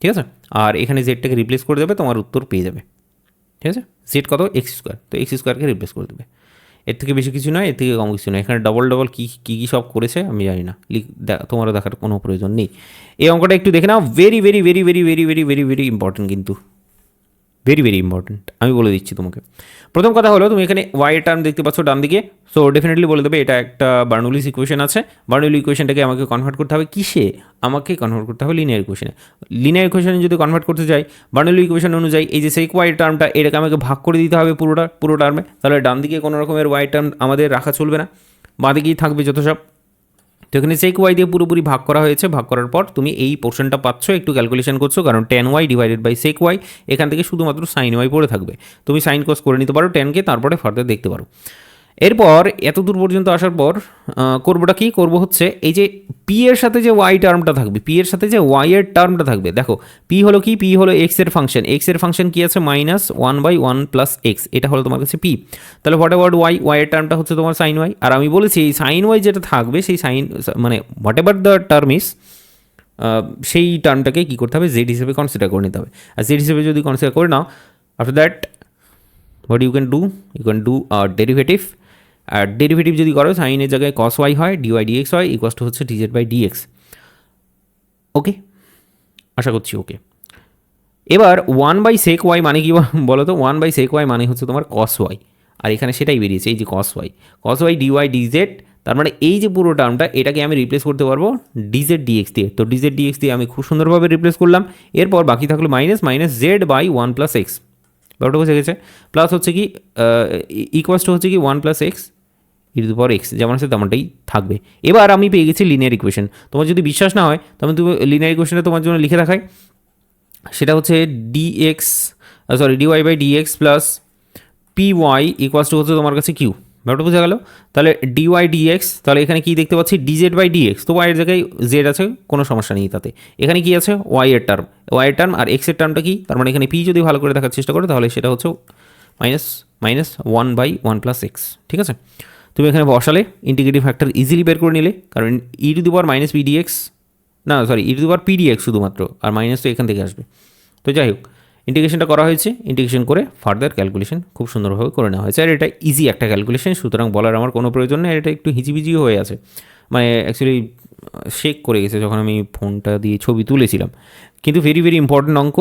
ঠিক আছে? আর এখানে জেডটাকে রিপ্লেস করে দেবে, তোমার উত্তর পেয়ে যাবে, ঠিক আছে? জেড কত, এক্স স্কোয়ার, তো এক্স স্কোয়ারকে রিপ্লেস করে দেবে, এর থেকে বেশি কিছু নয়, এর থেকে কম কিছু নয়। এখানে ডবল কী কী সব করেছে আমি জানি না, তোমারও দেখার কোনো প্রয়োজন নেই। এই অঙ্কটা একটু দেখে নাও, very very very very very very very very important, কিন্তু ভেরি ভেরি ইম্পর্টেন্ট, আমি বলে দিচ্ছি তোমাকে। প্রথম কথা হলো তুমি এখানে ওয়াই এর টার্ম দেখতে পাচ্ছ ডান দিকে, সো ডেফিনেটলি বলে দেবে এটা একটা বার্নৌলিস ইকুয়েশন আছে। বার্নৌলি ইকুয়েশনটাকে আমাকে কনভার্ট করতে হবে কিসে, আমাকে কনভার্ট করতে হবে লিনিয়ার ইকুয়েশনে। লিনিয়ার ইকুয়েশনে যদি কনভার্ট করতে যাই বার্নৌলি ইকুয়েশন অনুযায়ী এই যে সেক ওয়াই টার্মটা এটাকে আমাকে ভাগ করে দিতে হবে পুরো টার্মে, তাহলে ডান দিকে কোনো রকমের ওয়াই টার্ম আমাদের রাখা চলবে না, বাঁ দিকেই থাকবে যত সব। তো এখানে সেক ওয়াই দিয়ে পুরোপুরি ভাগ করা হয়েছে, ভাগ করার পর তুমি এই পোর্শনটা পাচ্ছ, একটু ক্যালকুলেশন করছো কারণ tan y divided by sec y, এখান থেকে শুধুমাত্র সাইন ওয়াই পড়ে থাকবে, তুমি সাইন কস করে নিতে পারো টেনকে, তারপরে ফার্দার দেখতে পারো। এরপর এত দূর পর্যন্ত আসার পর করবোটা কি করবো হচ্ছে এই যে পি এর সাথে যে ওয়াই টার্মটা থাকবে, পি এর সাথে যে ওয়াই এর টার্মটা থাকবে, দেখো পি হলো কি, পি হলো এক্স এর ফাংশন, এক্স এর ফাংশন কি আছে -1/1 + x, এটা হলো তোমার কাছে পি। তাহলে হোয়াট এভার ওয়াই, ওয়াই এর টার্মটা হচ্ছে তোমার সাইন ওয়াই, আর আমি বলেছি এই সাইন ওয়াই যেটা থাকবে সেই সাইন মানে হোয়াট এভার দ্য টার্ম ইস, সেই টার্মটাকে কী করতে হবে, জেড হিসেবে কনসিডার করে নিতে হবে। আর জেড হিসেবে যদি কনসিডার করে নাও, after that what you can do derivative, আর ডেরিভেটিভ যদি করো সাইনের জায়গায় কস ওয়াই হয়, ডিওয়াই ডিএক্স হয়, ইকুয়াস টু হচ্ছে dz/dx। ওকে, আশা করছি ওকে। এবার 1/sec y মানে কি বলো তো, 1/sec y মানে হচ্ছে তোমার cos y, আর এখানে সেটাই বেরিয়েছে এই যে cos y dy dz, তার মানে এই যে পুরো টার্মটা এটাকে আমি রিপ্লেস করতে পারবো dz/dx দিয়ে, তো dz/dx দিয়ে আমি খুব সুন্দরভাবে রিপ্লেস করলাম। এরপর বাকি থাকলো মাইনাস z/1 + x, ব্যাপারটা বুঝে গেছে। প্লাস হচ্ছে কি ইকুয়াস টু হচ্ছে কি 1 + x E to the power x, যেমন আছে তেমনটাই থাকবে। এবার আমি পেয়ে গেছি লিনিয়ার ইকুয়েশন। তোমার যদি বিশ্বাস না হয় তবে তুমি লিনিয়ার ইকুয়েশনটা তোমার জন্য লিখে রাখাই, সেটা হচ্ছে dy/dx plus py equals to হচ্ছে তোমার কাছে q, ব্যাপারটা বোঝা গেল? তাহলে ডিওয়াই ডিএক্স, তাহলে এখানে কি দেখতে পাচ্ছি ডিজেড বাই ডিএক্স, তো ওয়াইয়ের জায়গায় জেড আছে, কোনো সমস্যা নেই তাতে। এখানে কি আছে ওয়াইয়ের টার্ম, ওয়াইয়ের টার্ম আর এক্সের টার্মটা কি, তার মানে এখানে পি যদি ভালো করে দেখার চেষ্টা করে তাহলে সেটা হচ্ছে মাইনাস 1/1 + x, ঠিক আছে? তুমি এখানে বসালে ইন্টিগ্রেটিভ ফ্যাক্টর ইজিলি বের করে নিলে, কারণ e to the power minus p dx, না sorry e to the power p dx শুধুমাত্র, আর মাইনাস তো এখান থেকে আসবে। তো যাই হোক, ইন্টিগ্রেশনটা করা হয়েছে, ইন্টিগ্রেশন করে ফার্দার ক্যালকুলেশন খুব সুন্দরভাবে করে নেওয়া হয়েছে, আর এটা ইজি একটা ক্যালকুলেশন, সুতরাং বলার আমার কোনো প্রয়োজন নেই। এটা একটু হিজিবিজিও হয়ে আছে, মানে অ্যাকচুয়ালি শেক করে গেছে যখন আমি ফোনটা দিয়ে ছবি তুলেছিলাম, কিন্তু ভেরি ভেরি ইম্পর্ট্যান্ট অঙ্ক,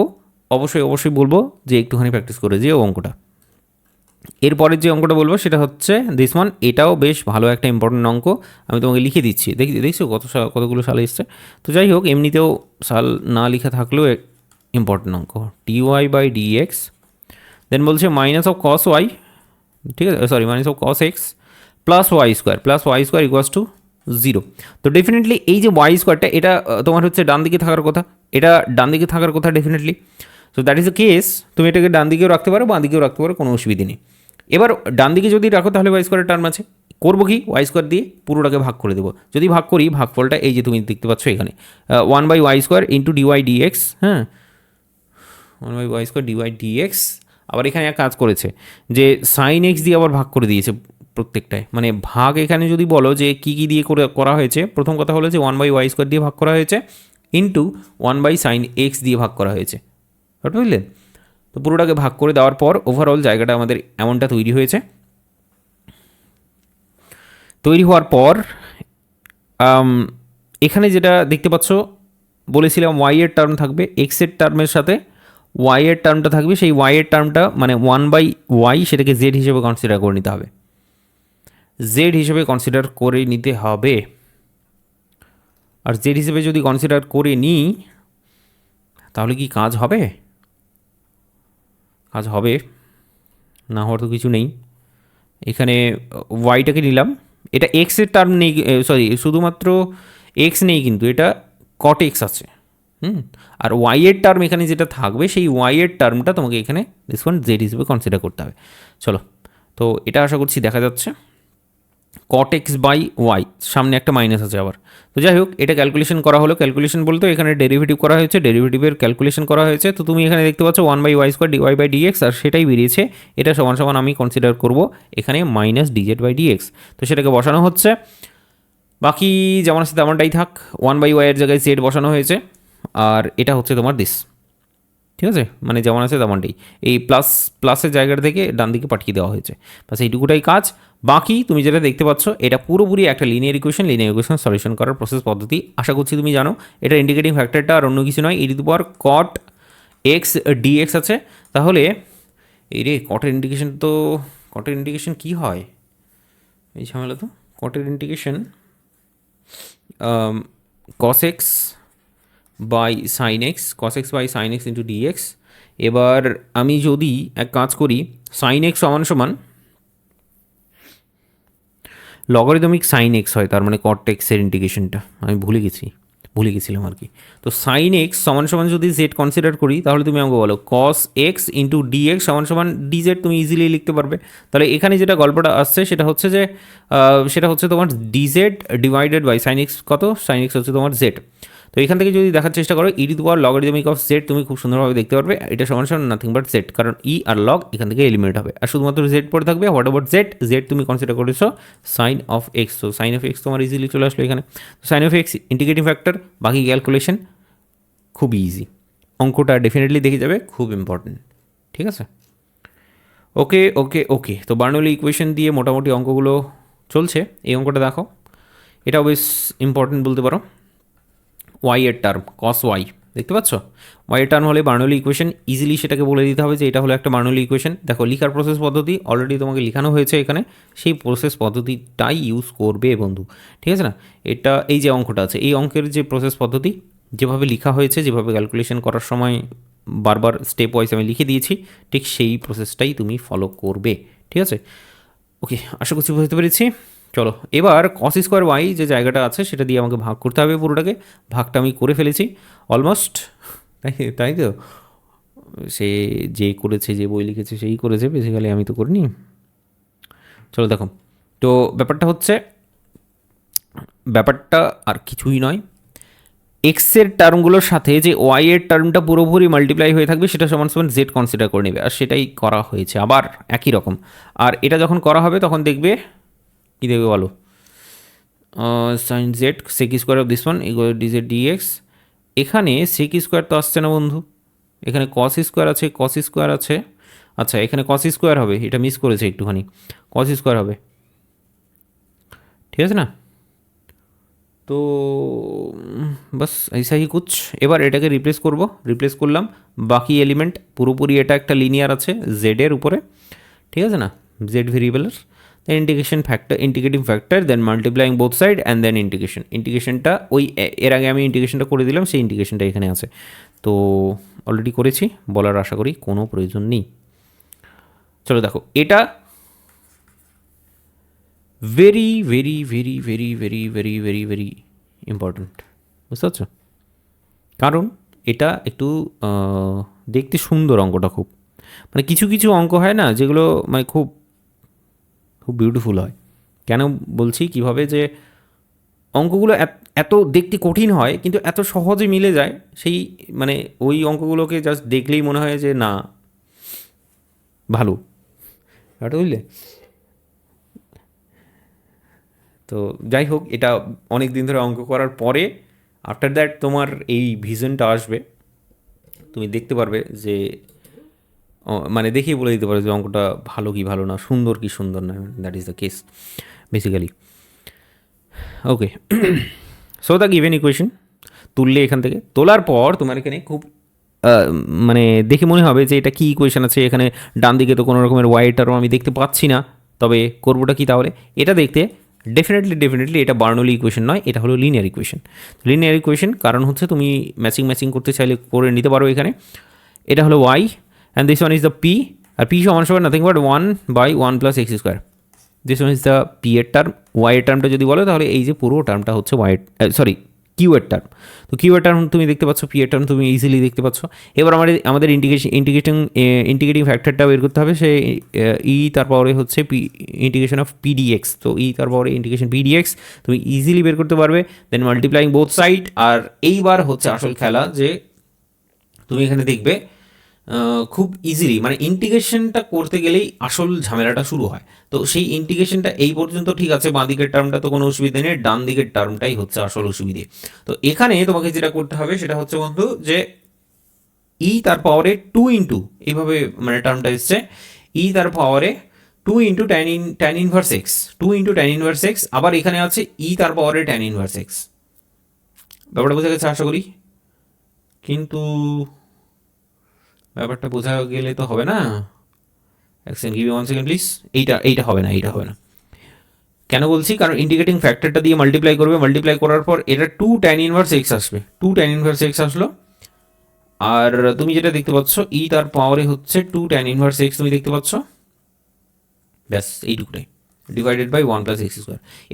অবশ্যই বলবো যে একটুখানি প্র্যাকটিস করে যেও অঙ্কটা। এরপরের যে অঙ্কটা বলবো সেটা হচ্ছে দিস ওয়ান, এটাও বেশ ভালো একটা ইম্পর্টেন্ট অঙ্ক, আমি তোমাকে লিখে দিচ্ছি, দেখছো কতগুলো সালে এসছে। তো যাই হোক, এমনিতেও সাল না লেখা থাকলেও ইম্পর্টেন্ট অঙ্ক, dy বাই ডিএক্স, দেন বলছে মাইনাস অফ কস ওয়াই, ঠিক আছে, sorry minus of cos x plus y square equals to 0। তো ডেফিনেটলি এই যে ওয়াই স্কোয়ারটা, এটা তোমার হচ্ছে ডান দিকে থাকার কথা, এটা ডান দিকে থাকার কথা definitely. So that is the case, তুমি এটাকে ডান দিকেও রাখতে পারো, বাঁ দিকেও রাখতে পারো, কোনো অসুবিধা নেই। এবার ডান দিকে যদি রাখো তাহলে ওয়াই স্কোয়ারের টার্ম আছে, করবো কি ওয়াই স্কোয়ার দিয়ে পুরোটাকে ভাগ করে দেবো। যদি ভাগ করি, ভাগফলটা এই যে তুমি দেখতে পাচ্ছ এখানে 1/y² ইন্টু ডিওয়াই ডিএক্স, হ্যাঁ 1/y² ডিওয়াই ডিএক্স। আবার এখানে এক কাজ করেছে যে সাইন এক্স দিয়ে আবার ভাগ করে দিয়েছে প্রত্যেকটায়, মানে ভাগ এখানে যদি বলো যে কী কী দিয়ে করা হয়েছে, প্রথম কথা হলো যে 1/y² দিয়ে ভাগ করা হয়েছে ইন্টু 1/sin x দিয়ে ভাগ করা হয়েছে, বুঝলেন? তো পুরোটাকে ভাগ করে দেওয়ার পর ওভারঅল জায়গাটা আমাদের এমনটা তৈরি হয়েছে। তৈরি হওয়ার পর এখানে যেটা দেখতে পাচ্ছ, বলেছিলাম ওয়াইয়ের টার্ম থাকবে এক্সের টার্মের সাথে, ওয়াইয়ের টার্মটা থাকবে, সেই ওয়াইয়ের টার্মটা মানে 1/y সেটাকে জেড হিসেবে কনসিডার করে নিতে হবে, জেড হিসেবে কনসিডার করে নিতে হবে। আর জেড হিসেবে যদি কনসিডার করে নিই তাহলে কি কাজ হবে? কাজ হবে, না হওয়ার তো কিছু নেই। এখানে ওয়াইটাকে নিলাম, এটা এক্সের টার্ম নেই, সরি শুধুমাত্র এক্স নেই, কিন্তু এটা কট এক্স আছে, আর ওয়াইয়ের টার্ম এখানে যেটা থাকবে সেই ওয়াইয়ের টার্মটা তোমাকে এখানে দিস ওয়ান জেড হিসেবে কনসিডার করতে হবে। চলো, তো এটা আশা করছি দেখা যাচ্ছে, কট এক্স বাই ওয়াই, সামনে একটা মাইনাস আছে আবার। তো যাই হোক, এটা ক্যালকুলেশন করা হলো, ক্যালকুলেশন বলতে এখানে ডেরিভেটিভ করা হয়েছে, ডেরিভেটিভের ক্যালকুলেশন করা হয়েছে। তো তুমি এখানে দেখতে পাচ্ছ 1/y² ডিওয়াই বাই ডিএক্স, আর সেটাই বেরিয়েছে, এটা সমান সমান আমি কনসিডার করব এখানে মাইনাস ডিজেড বাই ডিএক্স। তো সেটাকে বসানো হচ্ছে, বাকি যেমন আছে তেমনটাই থাক, 1/y এর জায়গায় জেড বসানো হয়েছে, আর এটা হচ্ছে তোমার দিস, ঠিক আছে, মানে যেমন আছে তেমনটাই, এই প্লাসের জায়গাটা থেকে ডান দিকে পাঠিয়ে দেওয়া হয়েছে, বাস এইটুকুটাই কাজ। বাকি তুমি যেটা দেখতে পাচ্ছ এটা পুরোপুরি একটা লিনিয়ার ইকুয়েশন সলিউশন করার প্রসেস পদ্ধতি, আশা করছি তুমি জানো। এটা ইন্টিগ্রেটিং ফ্যাক্টরটা আর অন্য কিছু নয়, e to the power cot x dx আছে। তাহলে এই রে কটের ইন্টিগ্রেশন কী হয়, এই ঝামেলা তো, কটের integration cos x by sine x, cos x by sine x into dx. এবার আমি যদি এক কাজ করি, সাইন এক্স সমান সমান লগারিদমিক সাইন এক্স হয়, তার মানে কট এক্সের ইন্টিগ্রেশনটা আমি ভুলে গেছিলাম আর কি। তো সাইন এক্স সমান সমান যদি জেড কনসিডার করি তাহলে তুমি আমাকে বলো কস এক্স ইন্টু ডিএক্স সমান সমান ডিজেড, তুমি ইজিলি লিখতে পারবে। তাহলে এখানে যেটা গল্পটা আসছে সেটা হচ্ছে তোমার d z divided by sine x, কত সাইন এক্স হচ্ছে তোমার জেড। তো এখান থেকে যদি দেখার চেষ্টা করো e to the power logarithmic of z, তুমি খুব সুন্দরভাবে দেখতে পারবে এটা সমান সমান নাথিং বাট জেড, কারণ ই আর লগ এখান থেকে এলিমিনেট হবে, আর শুধুমাত্র জেড পড়ে থাকবে। হোয়াট অ্যাবাউট জেড তুমি কনসিডার করেছো সাইন অফ এক্স, তো সাইন অফ এক্স তোমার ইজিলি চলে আসলো এখানে। Sine of x integrating factor, বাকি ক্যালকুলেশন খুবই ইজি, অঙ্কটা ডেফিনেটলি দেখে যাবে, খুব ইম্পর্টেন্ট, ঠিক আছে। ওকে, তো বার্নৌলি ইকুয়েশন দিয়ে মোটামুটি অঙ্কগুলো চলছে। এই অঙ্কটা দেখো, এটাও বেশ ইম্পর্টেন্ট বলতে পারো। ওয়াই এর টার্ম কস ওয়াই দেখতে পাচ্ছ, ওয়াই এর টার্ম হলে বার্নৌলি ইকুয়েশন, ইজিলি সেটাকে বলে দিতে হবে যে এটা হলো একটা বার্নৌলি ইকুয়েশন। দেখো লিখার প্রসেস পদ্ধতি অলরেডি তোমাকে লেখানো হয়েছে এখানে, সেই প্রসেস পদ্ধতিটাই ইউজ করবে বন্ধু, ঠিক আছে না। এটা এই যে অঙ্কটা আছে, এই অঙ্কের যে প্রসেস পদ্ধতি যেভাবে লেখা হয়েছে, যেভাবে ক্যালকুলেশন করার সময় বারবার স্টেপ ওয়াইজ আমি লিখে দিয়েছি, ঠিক সেই প্রসেসটাই তুমি ফলো করবে, ঠিক আছে। ওকে, আশা করছি বুঝতে পেরেছি। চলো এবার কস স্কোয়ার ওয়াই যে জায়গাটা আছে সেটা দিয়ে আমাকে ভাগ করতে হবে পুরোটাকে, ভাগটা আমি করে ফেলেছি অলমোস্ট, তাই তো, সে যে করেছে, যে বই লিখেছে সেই করেছে, বেসিক্যালি আমি তো করিনি। চলো দেখো, তো ব্যাপারটা আর কিছুই নয়, এক্সের টার্মগুলোর সাথে যে ওয়াই এর টার্মটা পুরোপুরি মাল্টিপ্লাই হয়ে থাকবে সেটা সমান সমান জেড কনসিডার করে নেবে, আর সেটাই করা হয়েছে আবার একই রকম। আর এটা যখন করা হবে তখন দেখবে কী দেখবে বলো, sine z sec square of this one equal d z d x. এখানে সেক স্কোয়ার তো আসছে না বন্ধু, এখানে কস স্কোয়ার আছে, কস স্কোয়ার আছে। আচ্ছা এখানে কস স্কোয়ার হবে, এটা মিস করেছে একটুখানি, কস স্কোয়ার হবে, ঠিক আছে না? তো বাস ऐसा ही कुछ। এবার এটাকে রিপ্লেস করলাম, বাকি এলিমেন্ট পুরোপুরি এটা একটা লিনিয়ার আছে জেডের উপরে, ঠিক আছে না, জেড ভেরিয়েবলের। Then integrating factor then multiplying both side and then ইন্টিগ্রেশনটা ওই এর আগে আমি ইন্টিগ্রেশনটা করে দিলাম, সেই ইন্টিগ্রেশনটা এখানে আছে। তো অলরেডি করেছি, বলার আশা করি কোনো প্রয়োজন নেই। চলো দেখো, এটা very very very very very very very very important, বুঝতে পারছো? কারণ এটা একটু দেখতে সুন্দর অঙ্কটা, খুব মানে কিছু কিছু অঙ্ক হয় না যেগুলো মানে খুব খুব বিউটিফুল হয়। কেন বলছি, কিভাবে যে অঙ্কগুলো এত দেখতে কঠিন হয় কিন্তু এত সহজে মিলে যায়, সেই মানে ওই অঙ্কগুলোকে জাস্ট দেখলেই মনে হয় যে না ভালো, এটা বুঝলে? তো যাই হোক, এটা অনেক দিন ধরে অঙ্ক করার পরে আফটার দ্যাট তোমার এই ভিশনটা আসবে, তুমি দেখতে পারবে যে মানে দেখেই বলে দিতে পারো যে অঙ্কটা ভালো কি ভালো না, সুন্দর কি সুন্দর না, that is the case basically. Okay, so the given equation তুললে, এখান থেকে তোলার পর তোমার এখানে খুব মানে দেখে মনে হবে যে এটা কী ইকুয়েশন আছে, এখানে ডান দিকে তো কোনো রকমের ওয়াই টার্ম আমি দেখতে পাচ্ছি না, তবে করবোটা কি তাহলে? এটা দেখতে ডেফিনেটলি এটা বার্নৌলি ইকুয়েশন নয়, এটা হলো লিনিয়ার ইকুয়েশন। কারণ হচ্ছে তুমি ম্যাচিং করতে চাইলে করে নিতে পারো এখানে। এটা হলো y and this one is the P, আর পি সমান সমান nothing but 1/1 + x²। This one is the P এর টার্ম। ওয়াই এর টার্মটা যদি বলো তাহলে এই যে পুরো টার্মটা হচ্ছে কিউ এর টার্ম। তো কিউ এর টার্ম তুমি দেখতে পাচ্ছ, পি এর টার্ম তুমি ইজিলি দেখতে পাচ্ছ। এবার আমাদের ইন্টিগ্রেটিং ফ্যাক্টরটা বের করতে হবে, সে ই তারপরে হচ্ছে ইন্টিগ্রেশন অফ পিডিএক্স। তো ই তারপরে ইন্টিগ্রেশন পিডিএক্স তুমি ইজিলি বের করতে পারবে, দেন মাল্টিপ্লাইং বোথ সাইড। আর এইবার হচ্ছে আসল খেলা, যে তুমি এখানে দেখবে খুব ইজিলি মানে ইন্টিগ্রেশনটা করতে গেলেই আসল ঝামেলাটা শুরু হয়। তো সেই ইন্টিগ্রেশনটা এই পর্যন্ত ঠিক আছে, বাঁ দিকের টার্মটা তো কোনো অসুবিধা নেই, ডান দিকের টার্মটাই হচ্ছে আসল অসুবিধে। তো এখানে তোমাকে যেটা করতে হবে সেটা হচ্ছে বন্ধু, যে ই তার পাওয়ারে 2 এইভাবে মানে টার্মটা এসছে, ই তার পাওয়ারে 2 tan inverse x, 2 tan inverse x. আবার এখানে আছে ই তার পাওয়ারে tan ইনভার্স এক্স। ব্যাপারটা বোঝা গেছে আশা করি? কিন্তু ব্যাপারটা বোঝা গেলে তো হবে না। এক second, give me 1 second please. এইটা হবে না। কেন বলছি? কারণ ইন্টিগ্রেটিং ফ্যাক্টরটা দিয়ে মাল্টিপ্লাই করার পর এটা 2 tan ইনভার্স এক্স আসবে, 2 tan ইনভার্স এক্স আসলো। আর তুমি যেটা দেখতে পাচ্ছ, ই তার পাওয়ারে হচ্ছে 2 tan ইনভার্স এক্স তুমি দেখতে পাচ্ছ, ব্যাস এইটুকুটাই, ডিভাইডেড বাই 1 + x²।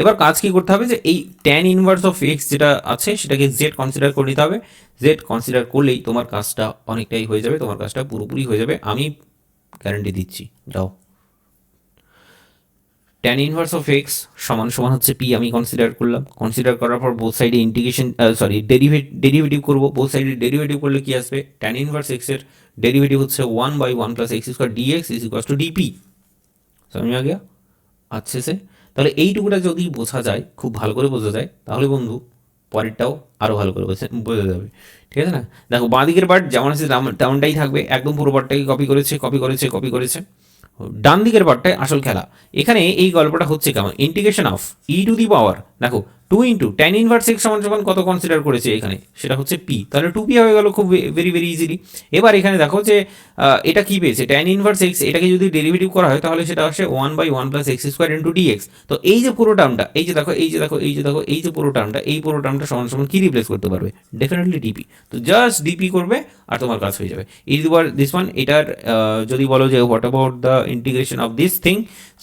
এবার কাজ কি করতে হবে, যে এই tan ইনভার্স অফ এক্স যেটা আছে সেটাকে জেড কনসিডার করে নিতে হবে। জেড কনসিডার করলেই তোমার কাজটা অনেকটাই হয়ে যাবে, তোমার কাজটা পুরোপুরি হয়ে যাবে, আমি গ্যারান্টি দিচ্ছি। যাও, tan ইনভার্স অফ এক্স সমান হচ্ছে পি, আমি কনসিডার করার পর বোথ সাইডে ডেরিভেটিভ করবো। বোথ সাইডে ডেরিভেটিভ করলে কি আসবে? tan ইনভার্স এক্স এর ডেরিভেটিভ হচ্ছে 1/1 + x² dx = dp। সমঝ আ গিয়া अच्छे से? তাহলে এইটুকুটা যদি বোঝা যায়, খুব ভালো করে বোঝা যায়, তাহলে বন্ধু পরেরটাও আরও ভালো করে বোঝা যাবে, ঠিক আছে না? দেখো, বাঁ দিকের পার্ট যেমন আছে তেমনটাই থাকবে, একদম পুরো পার্টটাকে কপি করেছে। ডান দিকের পার্টটায় আসল খেলা। এখানে এই গল্পটা হচ্ছে কেমন, integration of e to the power, দেখো 2 tan ইনভার্স এক্স সমান কত কনসিডার করেছে এখানে, সেটা হচ্ছে পি, তাহলে 2p হয়ে গেল খুব ভেরি ইজিলি। এবার এখানে দেখো যে এটা কি পেয়েছে, tan ইনভার্স এক্স, এটাকে যদি ডেরিভেটিভ করা হয় তাহলে সেটা আসে 1/1 + x² dx। তো এই যে পুরো টার্মটা, এই যে পুরো টার্মটা সমান কি রিপ্লেস করতে পারবে? Definitely DP. তো জাস্ট ডিপি করবে আর তোমার কাজ হয়ে যাবে। দিস ওয়ান, এটার যদি বলো যে what about the integration of this thing,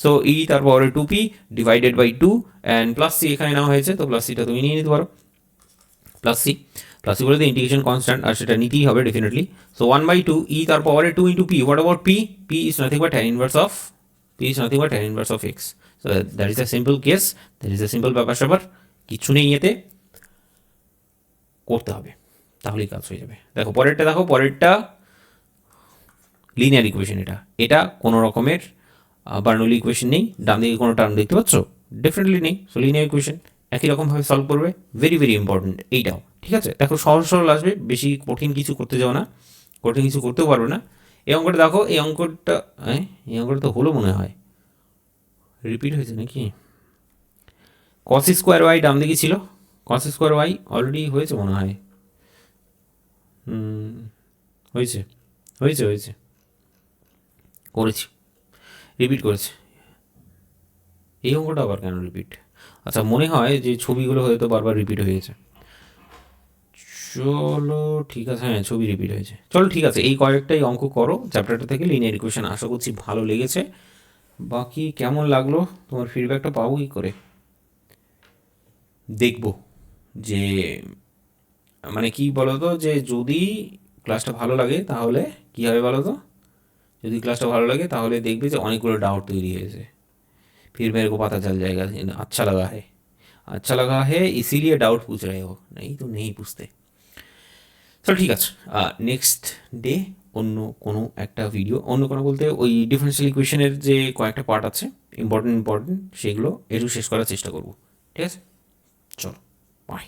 so e তার পাওয়ারে 2p divided by 2 and plus c এখানে নেওয়া হয়েছে, তো প্লাস সিটা তুমি নিয়ে নিতে পারো, প্লাস সি বলে তো ইন্টিগ্রেশন কনস্ট্যান্ট, আর সেটা নিতেই হবে ডেফিনেটলি। সো 1/2 ই তার পাওয়ারে 2 × p, what about p? p is nothing but tan inverse of P is nothing but tan inverse of x. So that is a simple case, that is a simple ব্যাপার স্যাপার, কিছু নেই এতে, করতে হবে তাহলেই কাজ হয়ে যাবে। দেখো পরেরটা, দেখো পরেরটা লিনিয়ার ইকুয়েশন। এটা কোনো রকমের বার্নৌলি ইকুয়েশন নেই, ডান দিকে কোনো টার্ম দেখতে পাচ্ছ? ডেফিনেটলি নেই। সো লিনিয়ার ইকুয়েশন একই রকমভাবে সলভ করবে, ভেরি ভেরি ইম্পর্টেন্ট এইটাও, ঠিক আছে? দেখো সহজ সরল আসবে, বেশি কঠিন কিছু করতে যাও না, কঠিন কিছু করতেও পারবে না। এই অঙ্কটা দেখো, এই অঙ্কটা এই অঙ্কটা তো হলো মনে হয়, রিপিট হয়েছে নাকি? কস স্কোয়ার ওয়াই ডান দিকে ছিল, কস স্কোয়ার ওয়াই অলরেডি হয়েছে মনে হয়, হয়েছে হয়েছে হয়েছে, করেছি, রিপিট করেছে। এই অঙ্কটা আবার কেন রিপিট? আচ্ছা, মনে হয় যে ছবিগুলো হয়তো বারবার রিপিট হয়ে গেছে। চলো ঠিক আছে, হ্যাঁ ছবি রিপিট হয়েছে। চলো ঠিক আছে, এই কয়েকটাই অঙ্ক করো চ্যাপ্টারটা থেকে, লিনিয়ার ইকুয়েশন। আশা করছি ভালো লেগেছে। বাকি কেমন লাগলো তোমার ফিডব্যাকটা পাবো কী করে? দেখবো যে মানে কি বলো তো, যে যদি ক্লাসটা ভালো লাগে তাহলে কী হবে বলো তো, যদি ক্লাসটা ভালো লাগে তাহলে দেখবে যে অনেকগুলো ডাউট তৈরি হয়েছে। फिर मेरे को पता चल जाएगा, अच्छा लगा है, अच्छा लगा है इसीलिए डाउट पूछ रहे हो, नहीं तो नहीं पूछते। চলো ঠিক আছে, নেক্সট ডে অন্য কোনো একটা ভিডিও, অন্য কোনো বলতে ওই ডিফারেন্সিয়াল ইকুয়েশনের যে কয়েকটা পার্ট আছে ইম্পর্টেন্ট সেগুলো একটু শেষ করার চেষ্টা করবো, ঠিক আছে? চলো বাই।